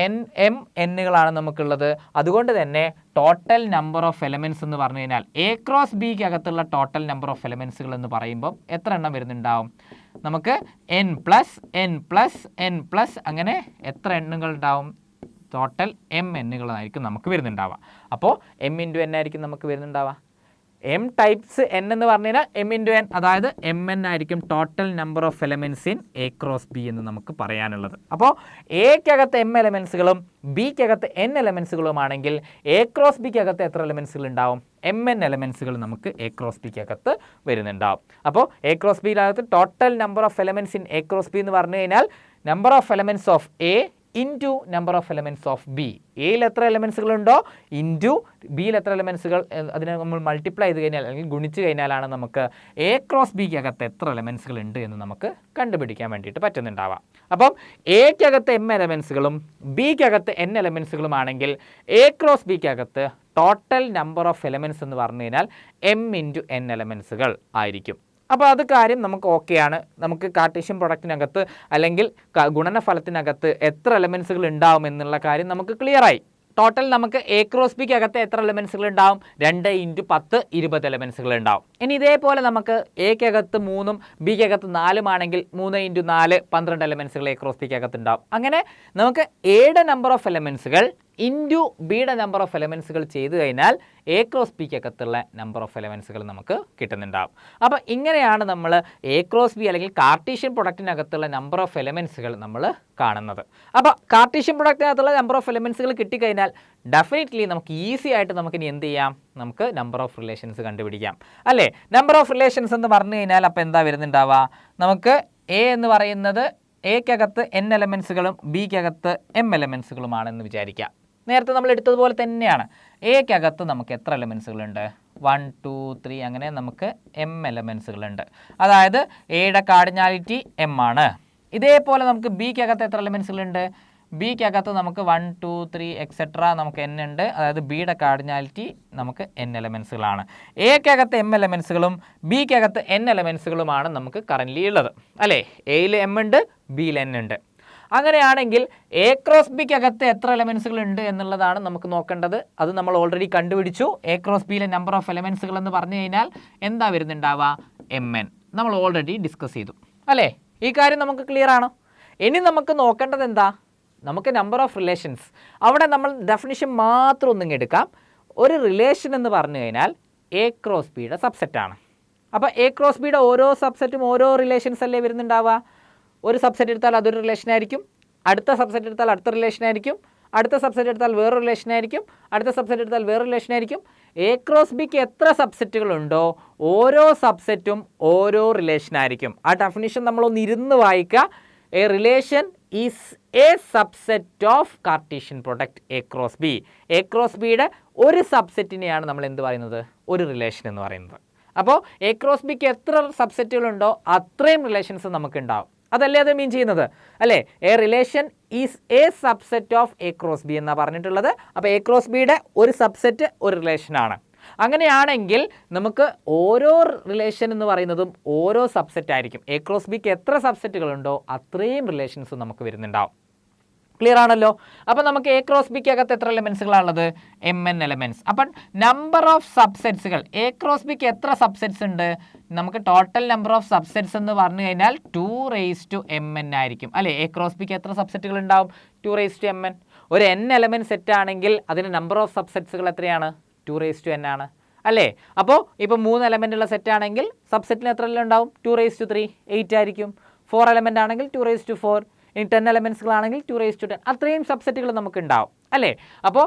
എം എന്നുകളാണ് നമുക്കുള്ളത്. അതുകൊണ്ട് തന്നെ ടോട്ടൽ നമ്പർ ഓഫ് എലമെൻറ്റ്സ് എന്ന് പറഞ്ഞു കഴിഞ്ഞാൽ എ ക്രോസ് ബിക്ക് അകത്തുള്ള ടോട്ടൽ നമ്പർ ഓഫ് എലമെൻറ്റ്സുകൾ എന്ന് പറയുമ്പോൾ എത്ര എണ്ണം വരുന്നുണ്ടാവും? നമുക്ക് n+n+n+ അങ്ങനെ എത്ര എണ്ണുകൾ ഉണ്ടാവും? ടോട്ടൽ എം എന്നുകളായിരിക്കും നമുക്ക് വരുന്നുണ്ടാവുക. അപ്പോൾ m × n ആയിരിക്കും നമുക്ക് വരുന്നുണ്ടാവുക. m ടൈപ്സ് n എന്ന് പറഞ്ഞു കഴിഞ്ഞാൽ m × n, അതായത് mn ആയിരിക്കും total number of elements in A cross B എന്ന് നമുക്ക് പറയാനുള്ളത്. അപ്പോൾ എക്കകത്ത് m എലമെൻറ്റ്സുകളും ബിക്കകത്ത് n എലമെൻറ്റ്സുകളുമാണെങ്കിൽ എ ക്രോസ് ബിക്കകത്ത് എത്ര എലമെൻറ്റ്സുകൾ ഉണ്ടാവും? mn എലമെൻറ്റ്സുകൾ നമുക്ക് എ ക്രോസ് ബിക്കകത്ത് വരുന്നുണ്ടാവും. അപ്പോൾ എ ക്രോസ് ബിയിലകത്ത് total number of elements in A cross B എന്ന് പറഞ്ഞു കഴിഞ്ഞാൽ number of elements of A into number of elements of B. എയിൽ എത്ര എലമെൻറ്റ്സുകളുണ്ടോ ഇൻറ്റു ബിയിൽ എത്ര എലമെൻറ്റ്സുകൾ, അതിനെ നമ്മൾ മൾട്ടിപ്ലൈ ചെയ്ത് കഴിഞ്ഞാൽ അല്ലെങ്കിൽ ഗുണിച്ച് കഴിഞ്ഞാലാണ് നമുക്ക് എ ക്രോസ് ബിക്കകത്ത് എത്ര എലമെൻറ്റ്സുകൾ ഉണ്ട് എന്ന് നമുക്ക് കണ്ടുപിടിക്കാൻ വേണ്ടിയിട്ട് പറ്റുന്നുണ്ടാവാം. അപ്പം എക്കകത്ത് m എലമെൻറ്റ്സുകളും ബിക്കകത്ത് n എലമെൻറ്റ്സുകളുമാണെങ്കിൽ എ ക്രോസ് ബിക്കകത്ത് ടോട്ടൽ നമ്പർ ഓഫ് എലമെൻറ്റ്സ് എന്ന് പറഞ്ഞു കഴിഞ്ഞാൽ m × n എലമെൻറ്റ്സുകൾ ആയിരിക്കും. അപ്പോൾ അത് കാര്യം നമുക്ക് ഓക്കെയാണ്. നമുക്ക് കാർട്ടീഷ്യൻ പ്രൊഡക്റ്റിനകത്ത് അല്ലെങ്കിൽ ഗുണനഫലത്തിനകത്ത് എത്ര എലമെൻറ്റ്സുകൾ ഉണ്ടാവും എന്നുള്ള കാര്യം നമുക്ക് ക്ലിയറായി. ടോട്ടൽ നമുക്ക് എ ക്രോസ് ബിക്ക് അകത്ത് എത്ര എലമെൻറ്റ്സുകൾ ഉണ്ടാവും? 2 × 10 20 എലമെൻറ്റ്സുകൾ ഉണ്ടാവും. ഇനി ഇതേപോലെ നമുക്ക് എക്കകത്ത് 3ഉം ബിക്കകത്ത് 4ഉം ആണെങ്കിൽ 3 × 4 12 എലമെൻറ്റ്സുകൾ എ ക്രോസ് ബിക്ക് അകത്ത് ഉണ്ടാവും. അങ്ങനെ നമുക്ക് എയുടെ നമ്പർ ഓഫ് എലമെൻറ്റ്സുകൾ ഇൻറ്റു ബിയുടെ നമ്പർ ഓഫ് എലമെൻറ്റ്സുകൾ ചെയ്ത് കഴിഞ്ഞാൽ എ ക്രോസ് ബിക്കകത്തുള്ള നമ്പർ ഓഫ് എലമെൻറ്റ്സുകൾ നമുക്ക് കിട്ടുന്നുണ്ടാവും. അപ്പോൾ ഇങ്ങനെയാണ് നമ്മൾ എ ക്രോസ് ബി അല്ലെങ്കിൽ കാർട്ടീഷ്യൻ പ്രൊഡക്റ്റിനകത്തുള്ള നമ്പർ ഓഫ് എലമെൻറ്റ്സുകൾ നമ്മൾ കാണുന്നത്. അപ്പോൾ കാർട്ടീഷ്യൻ പ്രൊഡക്റ്റിനകത്തുള്ള നമ്പർ ഓഫ് എലമെൻറ്റ്സുകൾ കിട്ടിക്കഴിഞ്ഞാൽ ഡെഫിനറ്റ്ലി നമുക്ക് ഈസി ആയിട്ട് നമുക്കിനി എന്ത് ചെയ്യാം? നമുക്ക് നമ്പർ ഓഫ് റിലേഷൻസ് കണ്ടുപിടിക്കാം അല്ലേ. നമ്പർ ഓഫ് റിലേഷൻസ് എന്ന് പറഞ്ഞു കഴിഞ്ഞാൽ അപ്പോൾ എന്താ വരുന്നുണ്ടാവുക? നമുക്ക് എ എന്ന് പറയുന്നത് എക്കകത്ത് n എലമെൻറ്റ്സുകളും ബിക്കകത്ത് m എലമെൻറ്റ്സുകളുമാണെന്ന് വിചാരിക്കാം. നേരത്തെ നമ്മൾ എടുത്തതുപോലെ തന്നെയാണ്. എക്കകത്ത് നമുക്ക് എത്ര എലമെൻറ്റ്സുകളുണ്ട്? 1 2 3 അങ്ങനെ നമുക്ക് m എലമെൻറ്റ്സുകളുണ്ട്. അതായത് എയുടെ കാർഡിനാലിറ്റി m ആണ്. ഇതേപോലെ നമുക്ക് ബിക്കകത്ത് എത്ര എലമെൻറ്റ്സുകളുണ്ട്? ബിക്കകത്ത് നമുക്ക് 1 2 3 എക്സെട്ര നമുക്ക് n ഉണ്ട്. അതായത് ബിയുടെ കാർഡിനാലിറ്റി നമുക്ക് n എലമെൻറ്റ്സുകളാണ്. എക്കകത്ത് m എലമെൻറ്റ്സുകളും ബിക്കകത്ത് n എലമെൻറ്റ്സുകളുമാണ് നമുക്ക് കറൻ്റ്ലി ഉള്ളത് അല്ലേ. എയിൽ m ഉണ്ട്, ബിയിൽ n ഉണ്ട്. അങ്ങനെയാണെങ്കിൽ എ ക്രോസ് ബിക്കകത്ത് എത്ര എലമെൻറ്റ്സുകൾ ഉണ്ട് എന്നുള്ളതാണ് നമുക്ക് നോക്കേണ്ടത്. അത് നമ്മൾ ഓൾറെഡി കണ്ടുപിടിച്ചു. എ ക്രോസ് ബിയിലെ നമ്പർ ഓഫ് എലമെൻറ്റ്സുകൾ എന്ന് പറഞ്ഞു കഴിഞ്ഞാൽ എന്താ വരുന്നുണ്ടാവുക? mn. നമ്മൾ ഓൾറെഡി ഡിസ്കസ് ചെയ്തു അല്ലേ. ഈ കാര്യം നമുക്ക് ക്ലിയർ ആണോ? ഇനി നമുക്ക് നോക്കേണ്ടത് എന്താ? നമുക്ക് നമ്പർ ഓഫ് റിലേഷൻസ്. അവിടെ നമ്മൾ ഡെഫിനിഷൻ മാത്രം ഒന്നും എടുക്കാം. ഒരു റിലേഷൻ എന്ന് പറഞ്ഞു കഴിഞ്ഞാൽ എ ക്രോസ് ബിയുടെ സബ്സെറ്റാണ്. അപ്പോൾ എ ക്രോസ് ബിയുടെ ഓരോ സബ്സെറ്റും ഓരോ റിലേഷൻസ് അല്ലേ വരുന്നുണ്ടാവുക. ഒരു സബ്സെറ്റ് എടുത്താൽ അതൊരു റിലേഷനായിരിക്കും, അടുത്ത സബ്സെറ്റ് എടുത്താൽ അടുത്ത റിലേഷനായിരിക്കും, അടുത്ത സബ്സെറ്റ് എടുത്താൽ വേറൊരു റിലേഷനായിരിക്കും, അടുത്ത സബ്സെറ്റ് എടുത്താൽ വേറെ റിലേഷനായിരിക്കും. എ ക്രോസ് ബിക്ക് എത്ര സബ്സെറ്റുകളുണ്ടോ ഓരോ സബ്സെറ്റും ഓരോ റിലേഷനായിരിക്കും. ആ ഡെഫിനിഷൻ നമ്മളൊന്ന് ഇരുന്ന് വായിക്കുക. A relation is a subset of Cartesian product A cross B. A cross ബിയുടെ ഒരു സബ്സെറ്റിനെയാണ് നമ്മൾ എന്ത് പറയുന്നത്? ഒരു റിലേഷൻ എന്ന് പറയുന്നത്. അപ്പോൾ എ ക്രോസ് ബിക്ക് എത്ര സബ്സെറ്റുകളുണ്ടോ അത്രയും റിലേഷൻസ് നമുക്ക് ഉണ്ടാവും. അതല്ലേ അത് മീൻ ചെയ്യുന്നത് അല്ലേ. A relation is a subset of A cross B എന്നാണ് പറഞ്ഞിട്ടുള്ളത്. അപ്പോൾ എ ക്രോസ് ബിയുടെ ഒരു സബ്സെറ്റ് ഒരു റിലേഷനാണ്. അങ്ങനെയാണെങ്കിൽ നമുക്ക് ഓരോ റിലേഷൻ എന്ന് പറയുന്നതും ഓരോ സബ്സെറ്റ് ആയിരിക്കും. എ ക്രോസ് ബിക്ക് എത്ര സബ്സെറ്റുകളുണ്ടോ അത്രയും റിലേഷൻസ് നമുക്ക് വരുന്നുണ്ടാവും. ക്ലിയർ ആണല്ലോ. അപ്പോൾ നമുക്ക് എ ക്രോസ് ബിക്ക് അകത്ത് എത്ര എലമെൻറ്റ്സുകളാണുള്ളത്? mn elements. അപ്പം നമ്പർ ഓഫ് സബ്സെറ്റ്സുകൾ എ ക്രോസ് ബിക്ക് എത്ര സബ്സെറ്റ്സ് ഉണ്ട്? നമുക്ക് ടോട്ടൽ നമ്പർ ഓഫ് സബ്സെറ്റ്സ് എന്ന് പറഞ്ഞു കഴിഞ്ഞാൽ 2⁻mn ആയിരിക്കും അല്ലേ. എ ക്രോസ് ബിക്ക് എത്ര സബ്സെറ്റുകൾ ഉണ്ടാവും? 2⁻mn. ഒരു n എലമെൻറ്റ് സെറ്റ് ആണെങ്കിൽ അതിന് നമ്പർ ഓഫ് സബ്സെറ്റ്സുകൾ എത്രയാണ്? 2⁻n ആണ് അല്ലേ. അപ്പോൾ ഇപ്പോൾ 3 എലമെൻ്റ് ഉള്ള സെറ്റ് ആണെങ്കിൽ സബ്സെറ്റിന് എത്ര ഉണ്ടാവും? 2⁻3 8 ആയിരിക്കും. 4 എലമെൻ്റ് ആണെങ്കിൽ 2⁻4. ഇനി 10 എലമെൻറ്റ്സുകളാണെങ്കിൽ 2⁻10. അത്രയും സബ്സെറ്റുകൾ നമുക്ക് ഉണ്ടാവും അല്ലേ. അപ്പോൾ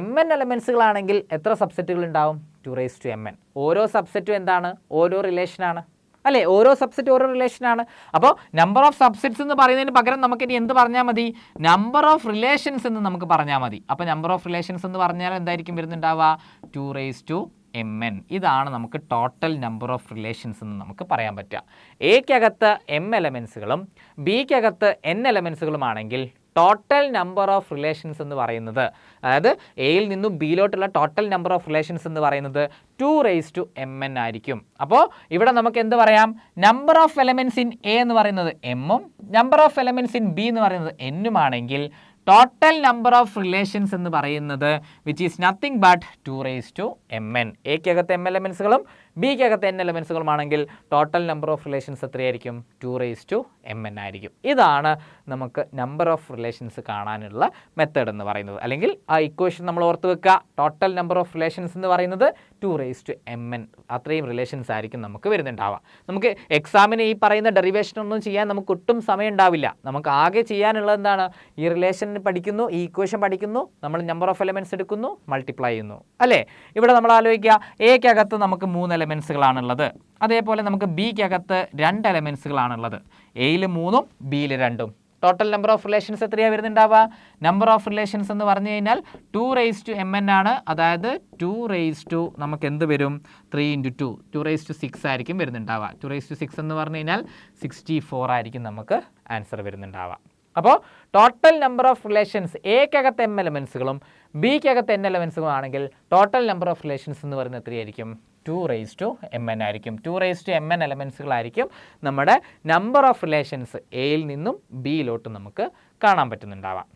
mn എലമെൻറ്റ്സുകളാണെങ്കിൽ എത്ര സബ്സെറ്റുകൾ ഉണ്ടാവും? 2⁻mn. ഓരോ സബ്സെറ്റും എന്താണ്? ഓരോ റിലേഷനാണ് അല്ലേ. ഓരോ സബ്സെറ്റ് ഓരോ റിലേഷനാണ്. അപ്പോൾ നമ്പർ ഓഫ് സബ്സെറ്റ്സ് എന്ന് പറയുന്നതിന് പകരം നമുക്കിനി എന്ത് പറഞ്ഞാൽ മതി? നമ്പർ ഓഫ് റിലേഷൻസ് എന്ന് നമുക്ക് പറഞ്ഞാൽ മതി. അപ്പോൾ നമ്പർ ഓഫ് റിലേഷൻസ് എന്ന് പറഞ്ഞാൽ എന്തായിരിക്കും വരുന്നുണ്ടാവുക? 2⁻mn. ഇതാണ് നമുക്ക് ടോട്ടൽ നമ്പർ ഓഫ് റിലേഷൻസ് എന്ന് നമുക്ക് പറയാൻ പറ്റുക. എക്കകത്ത് m എലമെൻറ്റ്സുകളും ബിക്കകത്ത് n എലമെൻറ്റ്സുകളുമാണെങ്കിൽ ടോട്ടൽ നമ്പർ ഓഫ് റിലേഷൻസ് എന്ന് പറയുന്നത്, അതായത് എയിൽ നിന്നും ബിയിലോട്ടുള്ള ടോട്ടൽ നമ്പർ ഓഫ് റിലേഷൻസ് എന്ന് പറയുന്നത് 2n ആയിരിക്കും. അപ്പോൾ ഇവിടെ നമുക്ക് എന്ത് പറയാം, number of elements in A എന്ന് പറയുന്നത് എമ്മും number of elements in B എന്ന് പറയുന്നത് എന്നുമാണെങ്കിൽ ടോട്ടൽ നമ്പർ ഓഫ് റിലേഷൻസ് എന്ന് പറയുന്നത് which is nothing but 2n. എക്കകത്ത് m എലമെൻസുകളും ബിക്കകത്ത് n എലമെൻസുകളുമാണെങ്കിൽ ടോട്ടൽ നമ്പർ ഓഫ് റിലേഷൻസ് എത്രയായിരിക്കും, 2n ആയിരിക്കും. ഇതാണ് നമുക്ക് നമ്പർ ഓഫ് റിലേഷൻസ് കാണാനുള്ള മെത്തേഡ് എന്ന് പറയുന്നത്. അല്ലെങ്കിൽ ആ ഇക്വേഷൻ നമ്മൾ ഓർത്ത് വെക്കുക, ടോട്ടൽ നമ്പർ ഓഫ് റിലേഷൻസ് എന്ന് പറയുന്നത് 2n, അത്രയും റിലേഷൻസ് ആയിരിക്കും നമുക്ക് വരുന്നുണ്ടാവുക. നമുക്ക് എക്സാമിന് ഈ പറയുന്ന ഡെറിവേഷൻ ഒന്നും ചെയ്യാൻ നമുക്ക് ഒട്ടും സമയം ഉണ്ടാവില്ല. നമുക്ക് ആകെ ചെയ്യാനുള്ളത് എന്താണ്, ഈ റിലേഷൻ പഠിക്കുന്നു, ഈ ഇക്വേഷൻ പഠിക്കുന്നു, നമ്മൾ നമ്പർ ഓഫ് എലമെൻറ്റ്സ് എടുക്കുന്നു, മൾട്ടിപ്ലൈ ചെയ്യുന്നു, അല്ലേ? ഇവിടെ നമ്മൾ ആലോചിക്കുക, എക്കകത്ത് നമുക്ക് 3 എലമെൻസുകളാണുള്ളത്, അതേപോലെ നമുക്ക് ബിക്കകത്ത് 2 എലമെൻസുകളാണുള്ളത്. എയിൽ 3ഉം ബിയിൽ 2ഉം. ടോട്ടൽ നമ്പർ ഓഫ് റിലേഷൻസ് എത്രയാണ് വരുന്നുണ്ടാവുക, നമ്പർ ഓഫ് റിലേഷൻസ് എന്ന് പറഞ്ഞു കഴിഞ്ഞാൽ 2n ആണ്. അതായത് 2 നമുക്ക് എന്ത് വരും, 3 × 2 2/6 ആയിരിക്കും വരുന്നുണ്ടാവുക. 2/6 എന്ന് പറഞ്ഞു കഴിഞ്ഞാൽ 64 ആയിരിക്കും നമുക്ക് ആൻസർ വരുന്നുണ്ടാവുക. അപ്പോൾ ടോട്ടൽ നമ്പർ ഓഫ് റിലേഷൻസ് എക്കകത്ത് m എലമെൻസുകളും ബിക്കകത്ത് n എലമെൻസുകളും ആണെങ്കിൽ ടോട്ടൽ നമ്പർ ഓഫ് റിലേഷൻസ് എന്ന് പറയുന്നത് എത്രയായിരിക്കും, 2n ആയിരിക്കും. 2n എലമെൻസുകളായിരിക്കും നമ്മുടെ നമ്പർ ഓഫ് റിലേഷൻസ് എയിൽ നിന്നും ബിയിലോട്ട് നമുക്ക് കാണാൻ പറ്റുന്നുണ്ടാവാം.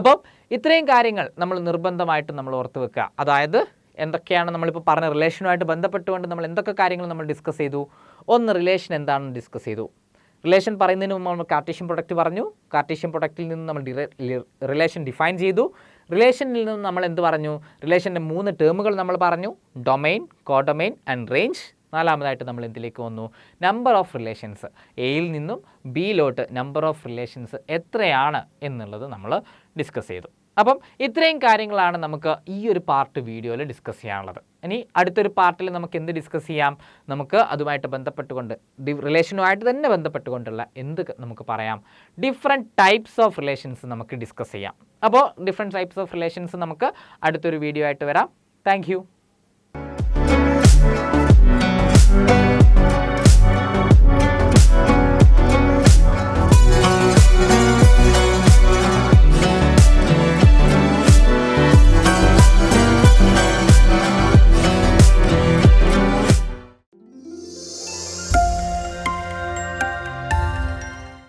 അപ്പം ഇത്രയും കാര്യങ്ങൾ നമ്മൾ നിർബന്ധമായിട്ടും നമ്മൾ ഓർത്ത് വെക്കുക. അതായത് എന്തൊക്കെയാണ് നമ്മളിപ്പോൾ പറഞ്ഞ റിലേഷനുമായിട്ട് ബന്ധപ്പെട്ടുകൊണ്ട് നമ്മൾ എന്തൊക്കെ കാര്യങ്ങൾ നമ്മൾ ഡിസ്കസ് ചെയ്തു. ഒന്ന്, റിലേഷൻ എന്താണെന്ന് ഡിസ്കസ് ചെയ്തു. റിലേഷൻ പറയുന്നതിന് മുമ്പ് നമ്മൾ കാർട്ടീഷ്യൻ പ്രൊഡക്റ്റ് പറഞ്ഞു. കാർട്ടീഷ്യൻ പ്രൊഡക്റ്റിൽ നിന്ന് നമ്മൾ റിലേഷൻ ഡിഫൈൻ ചെയ്തു. റിലേഷനിൽ നിന്ന് നമ്മൾ എന്ത് പറഞ്ഞു, റിലേഷൻ്റെ 3 ടേമുകൾ നമ്മൾ പറഞ്ഞു, ഡൊമൈൻ, കോഡൊമൈൻ ആൻഡ് റേഞ്ച്. നാലാമതായിട്ട് നമ്മൾ എന്തിലേക്ക് വന്നു, നമ്പർ ഓഫ് റിലേഷൻസ്, എയിൽ നിന്നും ബിയിലോട്ട് നമ്പർ ഓഫ് റിലേഷൻസ് എത്രയാണ് എന്നുള്ളത് നമ്മൾ ഡിസ്കസ് ചെയ്തു. അപ്പം ഇത്രയും കാര്യങ്ങളാണ് നമുക്ക് ഈ ഒരു പാർട്ട് വീഡിയോയിൽ ഡിസ്കസ് ചെയ്യാനുള്ളത്. ഇനി അടുത്തൊരു പാർട്ടിൽ നമുക്ക് എന്ത് ഡിസ്കസ് ചെയ്യാം, നമുക്ക് അതുമായിട്ട് ബന്ധപ്പെട്ടുകൊണ്ട് റിലേഷനുമായിട്ട് തന്നെ ബന്ധപ്പെട്ടുകൊണ്ടുള്ള എന്ത് നമുക്ക് പറയാം, ഡിഫറെൻറ്റ് ടൈപ്സ് ഓഫ് റിലേഷൻസ് നമുക്ക് ഡിസ്കസ് ചെയ്യാം. അപ്പോൾ ഡിഫറെൻറ്റ് ടൈപ്സ് ഓഫ് റിലേഷൻസ് നമുക്ക് അടുത്തൊരു വീഡിയോ ആയിട്ട് വരാം. താങ്ക്